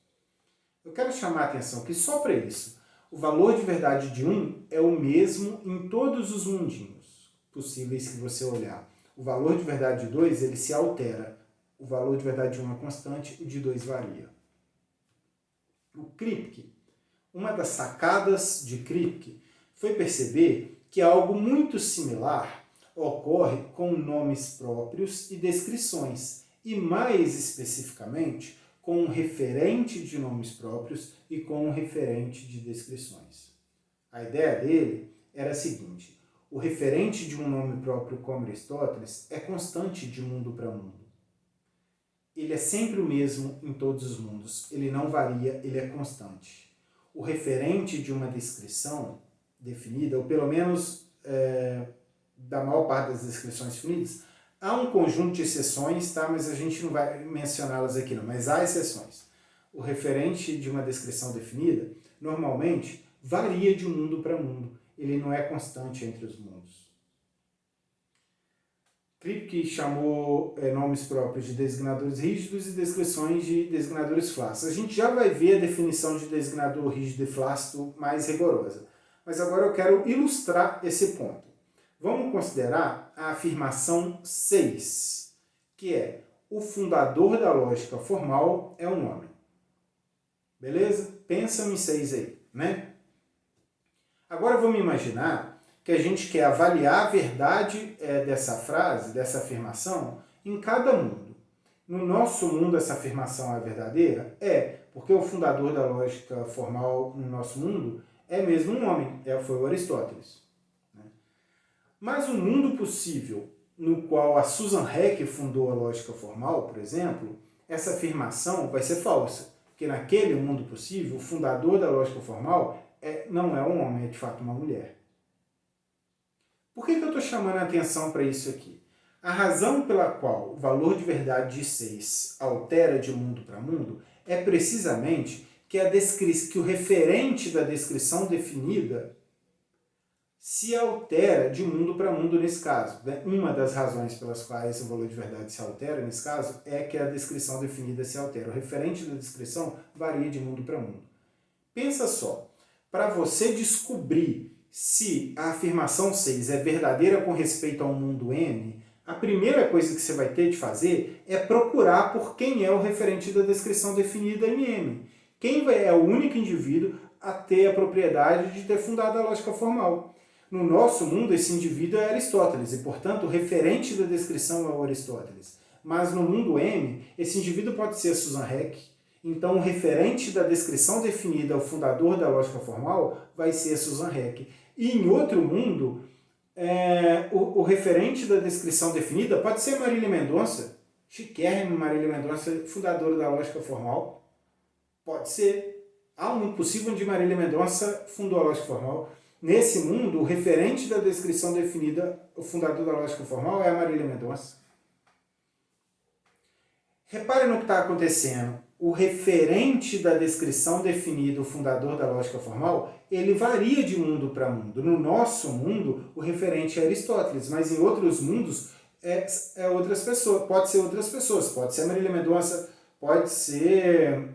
Eu quero chamar a atenção que só para isso, o valor de verdade de 1 é o mesmo em todos os mundinhos possíveis que você olhar. O valor de verdade de 2, ele se altera. O valor de verdade de 1 é constante, o de 2 varia. O Kripke, uma das sacadas de Kripke foi perceber que algo muito similar ocorre com nomes próprios e descrições, e mais especificamente com um referente de nomes próprios e com um referente de descrições. A ideia dele era a seguinte: o referente de um nome próprio como Aristóteles é constante de mundo para mundo. Ele é sempre o mesmo em todos os mundos, ele não varia, ele é constante. O referente de uma descrição definida, ou pelo menos da maior parte das descrições definidas, há um conjunto de exceções, tá? Mas a gente não vai mencioná-las aqui não, mas há exceções. O referente de uma descrição definida, normalmente, varia de mundo para mundo. Ele não é constante entre os mundos. Kripke chamou nomes próprios de designadores rígidos e descrições de designadores flácidos. A gente já vai ver a definição de designador rígido e flácido mais rigorosa. Mas agora eu quero ilustrar esse ponto. Vamos considerar a afirmação 6, que é: o fundador da lógica formal é um homem. Beleza? Pensa em 6 aí, né? Agora vamos imaginar que a gente quer avaliar a verdade dessa frase, dessa afirmação, em cada mundo. No nosso mundo essa afirmação é verdadeira? É, porque o fundador da lógica formal no nosso mundo é mesmo um homem, foi o Aristóteles. Mas o mundo possível no qual a Susan Heck fundou a lógica formal, por exemplo, essa afirmação vai ser falsa, porque naquele mundo possível, o fundador da lógica formal não é um homem, é de fato uma mulher. Por que eu estou chamando a atenção para isso aqui? A razão pela qual o valor de verdade de 6 altera de mundo para mundo é precisamente que o referente da descrição definida se altera de mundo para mundo nesse caso. Uma das razões pelas quais o valor de verdade se altera nesse caso é que a descrição definida se altera. O referente da descrição varia de mundo para mundo. Pensa só, para você descobrir se a afirmação 6 é verdadeira com respeito ao mundo M, a primeira coisa que você vai ter de fazer é procurar por quem é o referente da descrição definida em M. Quem é o único indivíduo a ter a propriedade de ter fundado a lógica formal. No nosso mundo, esse indivíduo é Aristóteles, e, portanto, o referente da descrição é o Aristóteles. Mas no mundo M, esse indivíduo pode ser a Susan Heck. Então, o referente da descrição definida, o fundador da lógica formal, vai ser a Susan Heck. E em outro mundo, o referente da descrição definida pode ser Marília Mendonça, chiquérrima Marília Mendonça, fundadora da lógica formal. Pode ser. Há um mundo possível onde Marília Mendonça fundou a lógica formal. Nesse mundo, o referente da descrição definida, o fundador da lógica formal, é a Marília Mendonça. Repare no que está acontecendo. O referente da descrição definida, o fundador da lógica formal, ele varia de mundo para mundo. No nosso mundo, o referente é Aristóteles, mas em outros mundos é outras pessoas. Pode ser outras pessoas. Pode ser a Marília Mendonça, pode ser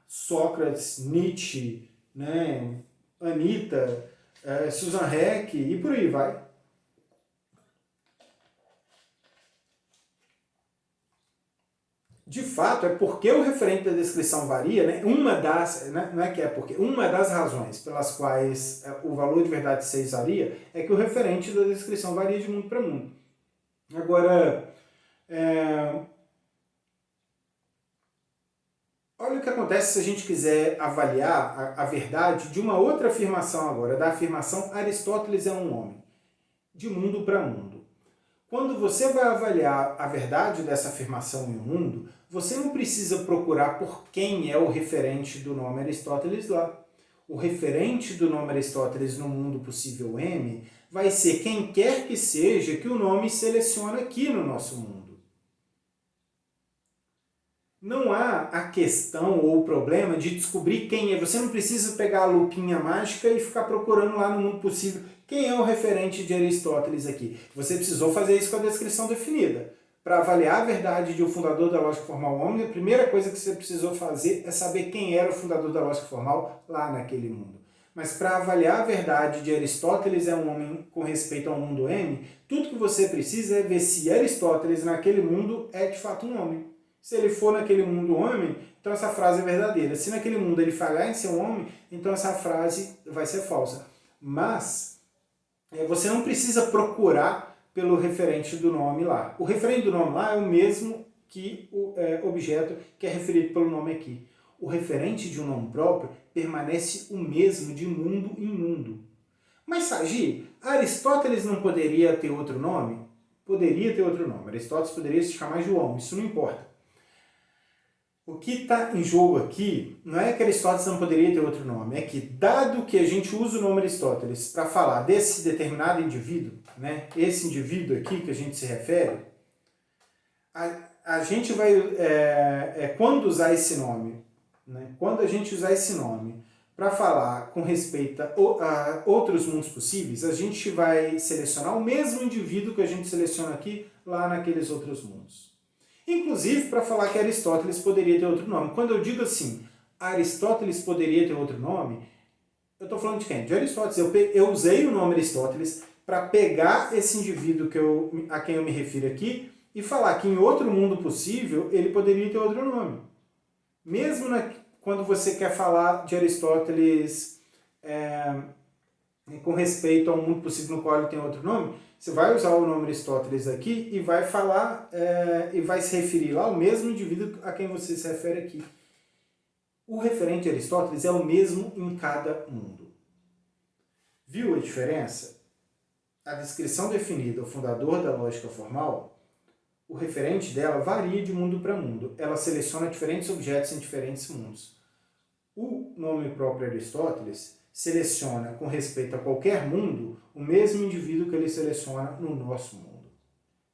Sócrates, Nietzsche, né? Anitta, Susan Heck e por aí vai. De fato, é porque o referente da descrição varia, né? Uma das razões pelas quais o valor de verdade 6 varia é que o referente da descrição varia de mundo para mundo. Agora, olha o que acontece se a gente quiser avaliar a verdade de uma outra afirmação agora, da afirmação Aristóteles é um homem, de mundo para mundo. Quando você vai avaliar a verdade dessa afirmação em um mundo, você não precisa procurar por quem é o referente do nome Aristóteles lá. O referente do nome Aristóteles no mundo possível M vai ser quem quer que seja que o nome seleciona aqui no nosso mundo. Não há a questão ou o problema de descobrir quem é. Você não precisa pegar a lupinha mágica e ficar procurando lá no mundo possível quem é o referente de Aristóteles aqui. Você precisou fazer isso com a descrição definida. Para avaliar a verdade de um fundador da lógica formal homem, a primeira coisa que você precisou fazer é saber quem era o fundador da lógica formal lá naquele mundo. Mas para avaliar a verdade de Aristóteles é um homem com respeito ao mundo M, tudo que você precisa é ver se Aristóteles naquele mundo é de fato um homem. Se ele for naquele mundo homem, então essa frase é verdadeira. Se naquele mundo ele falhar em ser um homem, então essa frase vai ser falsa. Mas você não precisa procurar pelo referente do nome lá. O referente do nome lá é o mesmo que o objeto que é referido pelo nome aqui. O referente de um nome próprio permanece o mesmo de mundo em mundo. Mas Sagi, Aristóteles não poderia ter outro nome? Poderia ter outro nome. Aristóteles poderia se chamar João, isso não importa. O que está em jogo aqui não é que Aristóteles não poderia ter outro nome, é que, dado que a gente usa o nome Aristóteles para falar desse determinado indivíduo, né, esse indivíduo aqui que a gente se refere, a gente vai, quando usar esse nome, né, quando a gente usar esse nome para falar com respeito a outros mundos possíveis, a gente vai selecionar o mesmo indivíduo que a gente seleciona aqui lá naqueles outros mundos. Inclusive, para falar que Aristóteles poderia ter outro nome. Quando eu digo assim, Aristóteles poderia ter outro nome, eu estou falando de quem? De Aristóteles. Eu usei o nome Aristóteles para pegar esse indivíduo a quem eu me refiro aqui e falar que em outro mundo possível ele poderia ter outro nome. Mesmo quando você quer falar de Aristóteles com respeito a um mundo possível no qual ele tem outro nome, você vai usar o nome Aristóteles aqui e vai falar e vai se referir lá ao mesmo indivíduo a quem você se refere aqui. O referente a Aristóteles é o mesmo em cada mundo. Viu a diferença? A descrição definida, o fundador da lógica formal, o referente dela varia de mundo para mundo. Ela seleciona diferentes objetos em diferentes mundos. O nome próprio Aristóteles seleciona, com respeito a qualquer mundo, o mesmo indivíduo que ele seleciona no nosso mundo.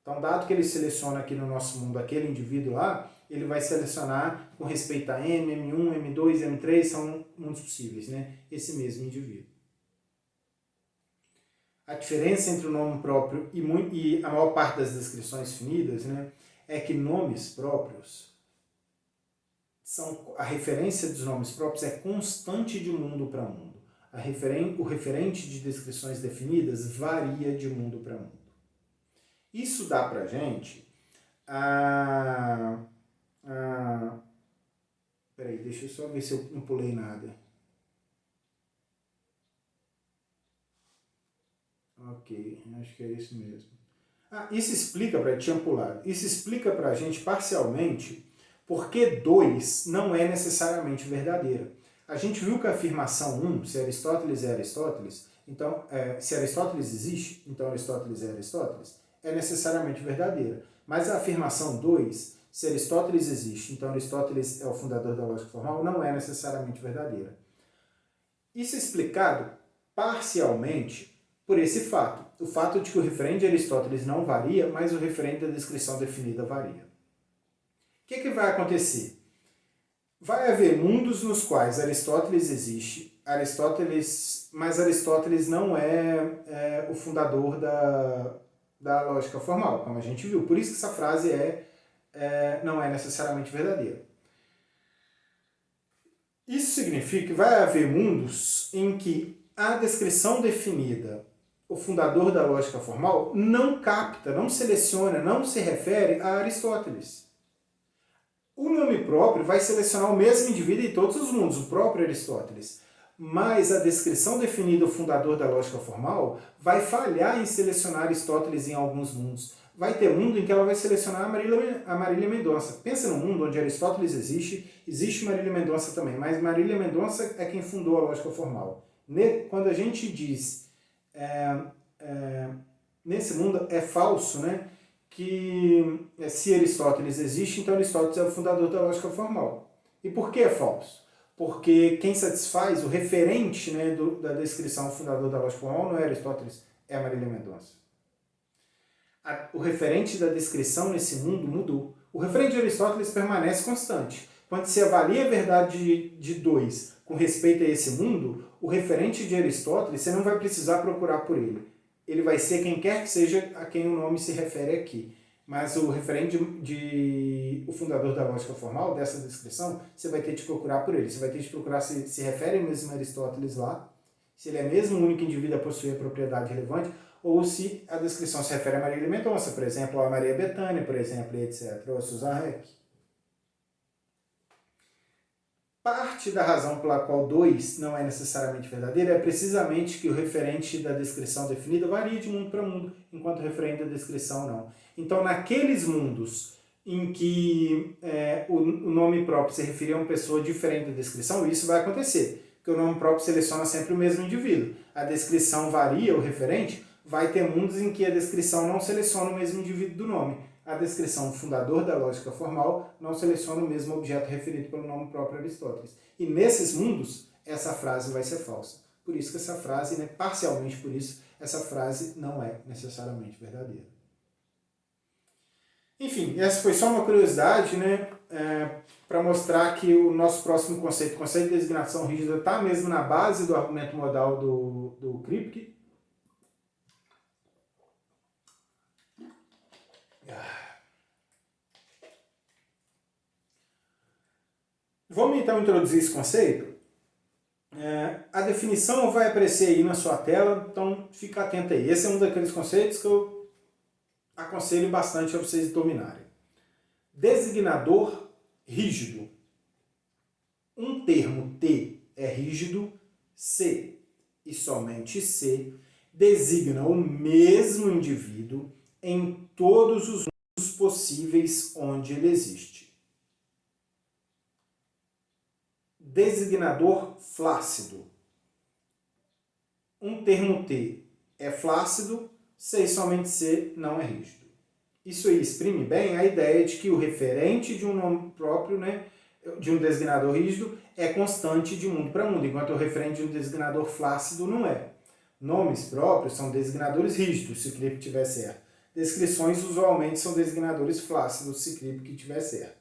Então, dado que ele seleciona aqui no nosso mundo aquele indivíduo lá, ele vai selecionar com respeito a M, M1, M2, M3, são mundos possíveis, né? Esse mesmo indivíduo. A diferença entre o nome próprio e a maior parte das descrições definidas, né, é que nomes próprios a referência dos nomes próprios é constante de mundo para mundo. O referente de descrições definidas varia de mundo para mundo. Isso dá para a gente peraí, deixa eu só ver se eu não pulei nada. Ok, acho que é isso mesmo. Isso explica Isso explica para a gente parcialmente porque 2 não é necessariamente verdadeira. A gente viu que a afirmação 1, se Aristóteles é Aristóteles, então, se Aristóteles existe, então Aristóteles é necessariamente verdadeira. Mas a afirmação 2, se Aristóteles existe, então Aristóteles é o fundador da lógica formal, não é necessariamente verdadeira. Isso é explicado parcialmente por esse fato. O fato de que o referente de Aristóteles não varia, mas o referente da descrição definida varia. O que vai acontecer? Vai haver mundos nos quais Aristóteles existe, mas Aristóteles não é o fundador da lógica formal, como a gente viu. Por isso que essa frase não é necessariamente verdadeira. Isso significa que vai haver mundos em que a descrição definida, o fundador da lógica formal, não capta, não seleciona, não se refere a Aristóteles. O nome próprio vai selecionar o mesmo indivíduo em todos os mundos, o próprio Aristóteles. Mas a descrição definida, o fundador da lógica formal, vai falhar em selecionar Aristóteles em alguns mundos. Vai ter mundo em que ela vai selecionar a Marília Mendonça. Pensa num mundo onde Aristóteles existe Marília Mendonça também, mas Marília Mendonça é quem fundou a lógica formal. Quando a gente diz nesse mundo é falso, né? Que se Aristóteles existe, então Aristóteles é o fundador da lógica formal. E por que é falso? Porque quem satisfaz o referente, né, da descrição fundador da lógica formal não é Aristóteles, é a Marília Mendonça. O referente da descrição nesse mundo mudou. O referente de Aristóteles permanece constante. Quando se avalia a verdade de 2 com respeito a esse mundo, o referente de Aristóteles, você não vai precisar procurar por ele. Ele vai ser quem quer que seja a quem o nome se refere aqui. Mas o referente o fundador da lógica formal, dessa descrição, você vai ter de procurar por ele. Você vai ter de procurar se refere mesmo a Aristóteles lá, se ele é mesmo o único indivíduo a possuir a propriedade relevante, ou se a descrição se refere a Marília Mendonça, por exemplo, ou a Maria Bethânia, por exemplo, etc., ou a Susan Heck. Parte da razão pela qual 2 não é necessariamente verdadeiro é precisamente que o referente da descrição definida varia de mundo para mundo, enquanto o referente da descrição não. Então, naqueles mundos em que o nome próprio se referia a uma pessoa diferente da descrição, isso vai acontecer. porque o nome próprio seleciona sempre o mesmo indivíduo. A descrição varia, o referente, vai ter mundos em que a descrição não seleciona o mesmo indivíduo do nome. A descrição fundador da lógica formal não seleciona o mesmo objeto referido pelo nome próprio Aristóteles. E nesses mundos, essa frase vai ser falsa. Por isso que essa frase, né, parcialmente por isso, essa frase não é necessariamente verdadeira. Enfim, essa foi só uma curiosidade, né, para mostrar que o nosso próximo conceito, o conceito de designação rígida, está mesmo na base do argumento modal do Kripke. Vamos então introduzir esse conceito? A definição vai aparecer aí na sua tela, então fica atento aí. Esse é um daqueles conceitos que eu aconselho bastante a vocês dominarem. Designador rígido. Um termo T é rígido, C e somente C designa o mesmo indivíduo em todos os mundos possíveis onde ele existe. Designador flácido. Um termo T é flácido, C e somente C não é rígido. Isso aí exprime bem a ideia de que o referente de um nome próprio, né, de um designador rígido, é constante de mundo para mundo, enquanto o referente de um designador flácido não é. Nomes próprios são designadores rígidos, se Kripke estiver certo. Descrições usualmente são designadores flácidos, se Kripke estiver certo.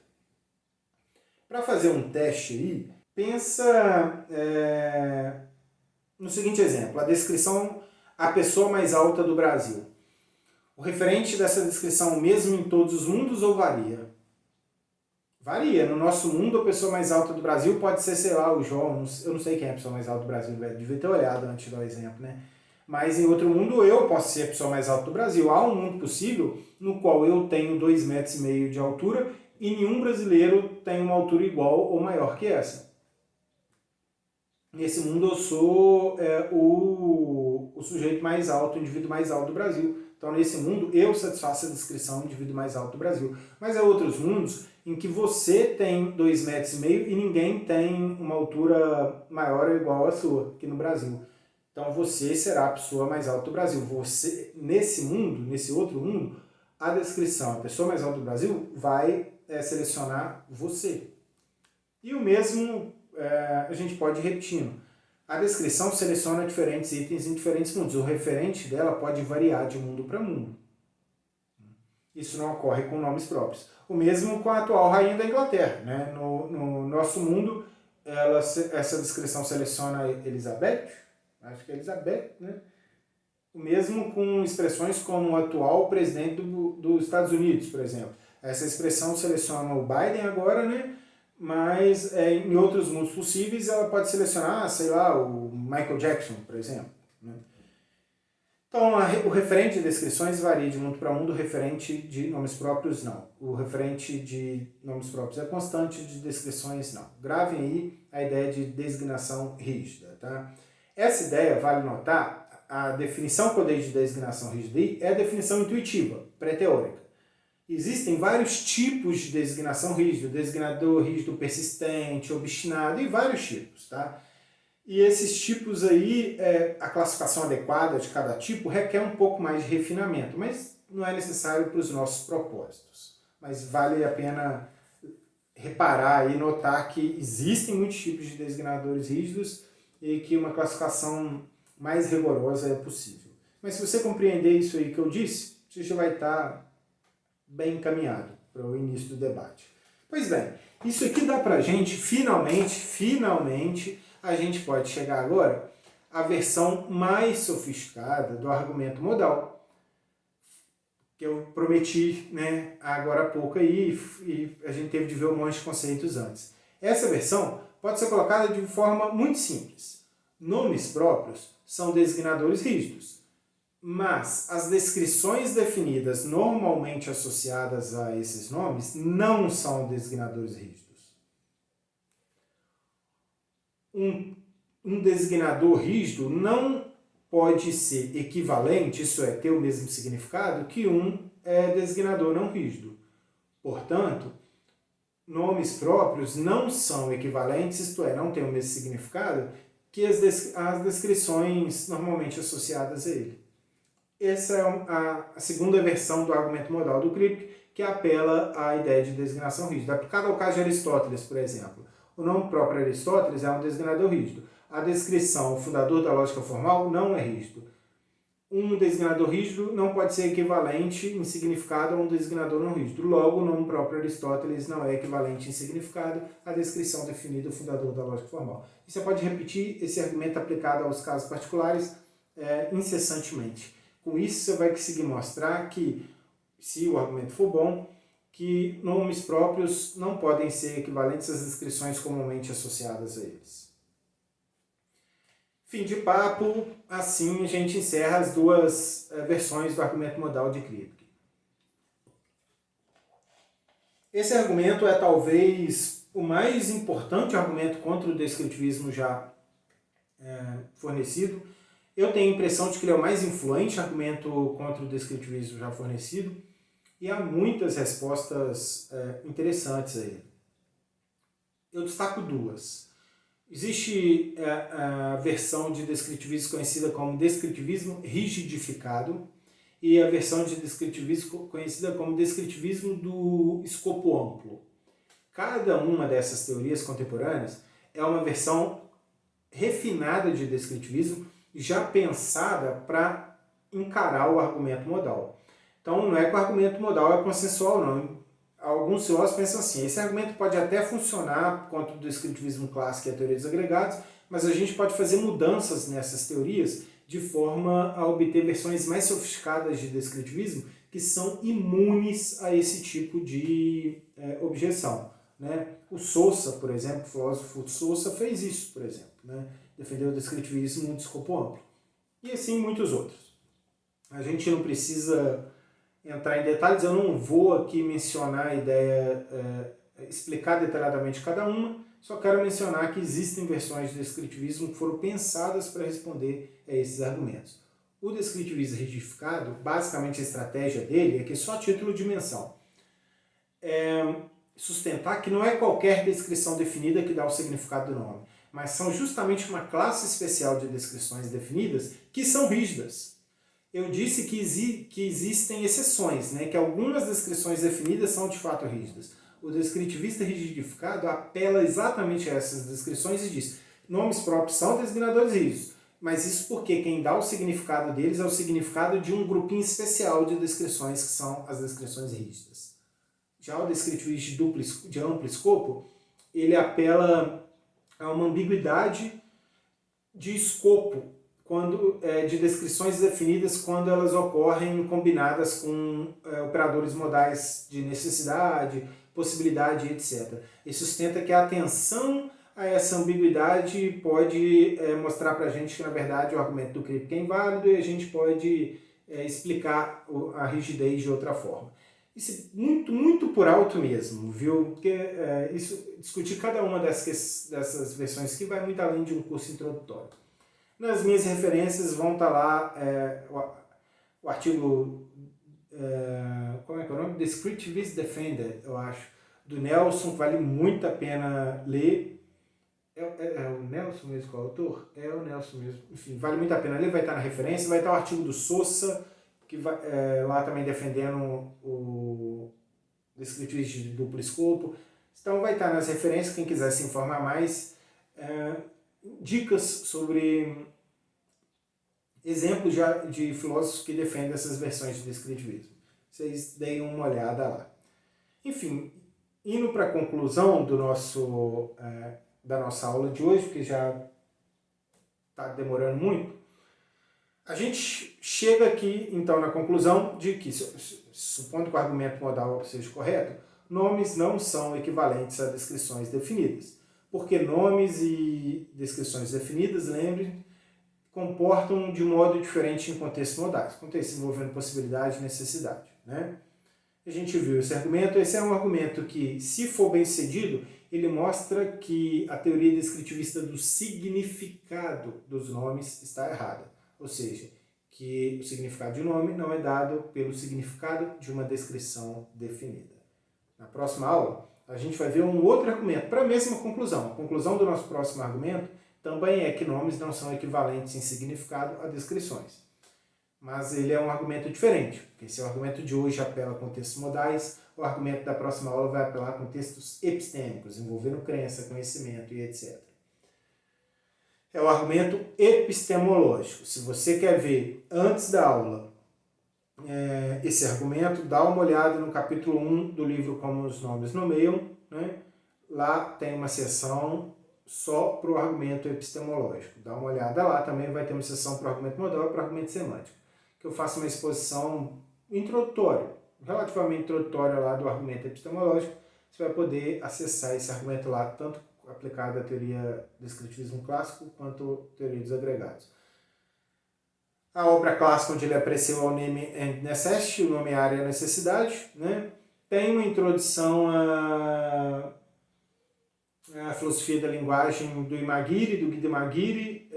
Para fazer um teste aí, pensa no seguinte exemplo, a descrição a pessoa mais alta do Brasil. O referente dessa descrição mesmo em todos os mundos ou varia? Varia. No nosso mundo, a pessoa mais alta do Brasil pode ser, sei lá, o João. Eu não sei quem é a pessoa mais alta do Brasil, devia ter olhado antes de dar o exemplo, né? Mas em outro mundo, eu posso ser a pessoa mais alta do Brasil. Há um mundo possível no qual eu tenho 2,5 metros de altura e nenhum brasileiro tem uma altura igual ou maior que essa. Nesse mundo eu sou o sujeito mais alto, o indivíduo mais alto do Brasil. Então, nesse mundo, eu satisfaço a descrição do indivíduo mais alto do Brasil. Mas há outros mundos em que você tem 2,5 metros e ninguém tem uma altura maior ou igual à sua, aqui no Brasil. Então, você será a pessoa mais alta do Brasil. Você, nesse mundo, nesse outro mundo, a descrição, a pessoa mais alta do Brasil, vai selecionar você. E o mesmo a gente pode ir repetindo. A descrição seleciona diferentes itens em diferentes mundos. O referente dela pode variar de mundo para mundo. Isso não ocorre com nomes próprios. O mesmo com a atual rainha da Inglaterra, né? No nosso mundo, essa descrição seleciona Elizabeth, acho que é Elizabeth, né? O mesmo com expressões como o atual presidente dos Estados Unidos, por exemplo. Essa expressão seleciona o Biden agora, né? Mas em outros mundos possíveis ela pode selecionar, sei lá, o Michael Jackson, por exemplo. Né? Então, o referente de descrições varia de mundo para mundo, o referente de nomes próprios não. O referente de nomes próprios é constante, de descrições não. Gravem aí a ideia de designação rígida. Tá? Essa ideia, vale notar, a definição que eu dei de designação rígida é a definição intuitiva, pré-teórica. Existem vários tipos de designação rígida, designador rígido persistente, obstinado e vários tipos, tá? E esses tipos aí, a classificação adequada de cada tipo requer um pouco mais de refinamento, mas não é necessário para os nossos propósitos. Mas vale a pena reparar e notar que existem muitos tipos de designadores rígidos e que uma classificação mais rigorosa é possível. Mas se você compreender isso aí que eu disse, você já vai estar bem encaminhado para o início do debate. Pois bem, isso aqui dá para a gente, finalmente, a gente pode chegar agora à versão mais sofisticada do argumento modal, que eu prometi, né, agora há pouco aí, e a gente teve de ver um monte de conceitos antes. Essa versão pode ser colocada de forma muito simples. Nomes próprios são designadores rígidos, mas as descrições definidas normalmente associadas a esses nomes não são designadores rígidos. Um designador rígido não pode ser equivalente, isso é, ter o mesmo significado, que um designador não rígido. Portanto, nomes próprios não são equivalentes, isto é, não têm o mesmo significado que as descrições normalmente associadas a ele. Essa é a segunda versão do argumento modal do Kripke, que apela à ideia de designação rígida. Aplicado ao caso de Aristóteles, por exemplo. O nome próprio Aristóteles é um designador rígido. A descrição, o fundador da lógica formal, não é rígido. Um designador rígido não pode ser equivalente em significado a um designador não rígido. Logo, o nome próprio Aristóteles não é equivalente em significado à descrição definida do fundador da lógica formal. E você pode repetir esse argumento aplicado aos casos particulares incessantemente. Com isso, você vai conseguir mostrar que, se o argumento for bom, que nomes próprios não podem ser equivalentes às descrições comumente associadas a eles. Fim de papo, assim a gente encerra as duas versões do argumento modal de Kripke. Esse argumento é talvez o mais importante argumento contra o descritivismo já fornecido. Eu tenho a impressão de que ele é o mais influente argumento contra o descritivismo já fornecido, e há muitas respostas interessantes a ele. Eu destaco duas. Existe a versão de descritivismo conhecida como descritivismo rigidificado e a versão de descritivismo conhecida como descritivismo do escopo amplo. Cada uma dessas teorias contemporâneas é uma versão refinada de descritivismo já pensada para encarar o argumento modal. Então não é que o argumento modal é consensual, não. Alguns filósofos pensam assim, esse argumento pode até funcionar contra o descritivismo clássico e a teoria dos agregados, mas a gente pode fazer mudanças nessas teorias de forma a obter versões mais sofisticadas de descritivismo que são imunes a esse tipo de objeção. Né? O Sousa, por exemplo, o filósofo Sousa fez isso, por exemplo. Né? Defendeu o descritivismo de escopo amplo. E assim muitos outros. A gente não precisa entrar em detalhes, eu não vou aqui mencionar a ideia, explicar detalhadamente cada uma, só quero mencionar que existem versões de descritivismo que foram pensadas para responder a esses argumentos. O descritivismo rigidificado, basicamente a estratégia dele é que só título de menção. Sustentar que não é qualquer descrição definida que dá o significado do nome, mas são justamente uma classe especial de descrições definidas que são rígidas. Eu disse que existem exceções, né? Que algumas descrições definidas são de fato rígidas. O descritivista rigidificado apela exatamente a essas descrições e diz: nomes próprios são designadores rígidos, mas isso porque quem dá o significado deles é o significado de um grupinho especial de descrições que são as descrições rígidas. Já o descritivista de amplo escopo, ele apela a uma ambiguidade de escopo, de descrições definidas quando elas ocorrem combinadas com operadores modais de necessidade, possibilidade, etc. E sustenta que a atenção a essa ambiguidade pode mostrar para a gente que, na verdade, o argumento do Kripke é inválido e a gente pode explicar a rigidez de outra forma. Isso muito, muito por alto mesmo, viu? Porque discutir cada uma dessas versões aqui vai muito além de um curso introdutório. Nas minhas referências vão estar lá o artigo, como é que é o nome? Descritivist Defended, eu acho, do Nelson, que vale muito a pena ler. É o Nelson mesmo que é o autor? É o Nelson mesmo. Enfim, vale muito a pena ler, vai estar na referência. Vai estar o artigo do Sousa, que vai, lá também defendendo o descritivista de duplo escopo. Então vai estar nas referências, quem quiser se informar mais. Dicas sobre exemplos de filósofos que defendem essas versões de descritivismo. Vocês deem uma olhada lá. Enfim, indo para a conclusão da nossa aula de hoje, porque já está demorando muito, a gente chega aqui, então, na conclusão de que, supondo que o argumento modal seja correto, nomes não são equivalentes a descrições definidas. Porque nomes e descrições definidas, lembrem, comportam de um modo diferente em contextos modais, contextos envolvendo possibilidade e necessidade. Né? A gente viu esse argumento. Esse é um argumento que, se for bem sucedido, ele mostra que a teoria descritivista do significado dos nomes está errada. Ou seja, que o significado de um nome não é dado pelo significado de uma descrição definida. Na próxima aula, a gente vai ver um outro argumento para a mesma conclusão. A conclusão do nosso próximo argumento também é que nomes não são equivalentes em significado a descrições. Mas ele é um argumento diferente, porque se o argumento de hoje apela a contextos modais, o argumento da próxima aula vai apelar a contextos epistêmicos, envolvendo crença, conhecimento e etc. É o argumento epistemológico. Se você quer ver antes da aula esse argumento, dá uma olhada no capítulo 1 do livro Como os Nomes Nomeiam, né? Lá tem uma seção só para o argumento epistemológico. Dá uma olhada lá, também vai ter uma seção para o argumento modal e para o argumento semântico, que eu faço uma exposição introdutória, relativamente introdutória lá do argumento epistemológico. Você vai poder acessar esse argumento lá, tanto aplicado à teoria do descritivismo clássico, quanto à teoria dos agregados. A obra clássica onde ele apareceu é o Neme and Necessity, o nomear e a necessidade, né? Tem uma introdução à filosofia da linguagem do Imagiri, do Guy de Magiri,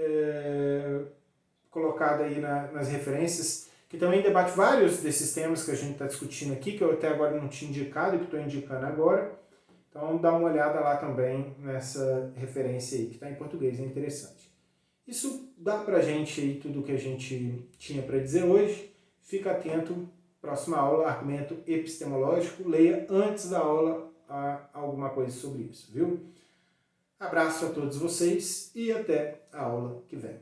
colocada aí nas referências, que também debate vários desses temas que a gente está discutindo aqui, que eu até agora não tinha indicado e que estou indicando agora. Então dá uma olhada lá também nessa referência aí, que está em português, é interessante. Isso dá pra gente aí tudo o que a gente tinha para dizer hoje. Fica atento, próxima aula, argumento epistemológico. Leia antes da aula alguma coisa sobre isso, viu? Abraço a todos vocês e até a aula que vem.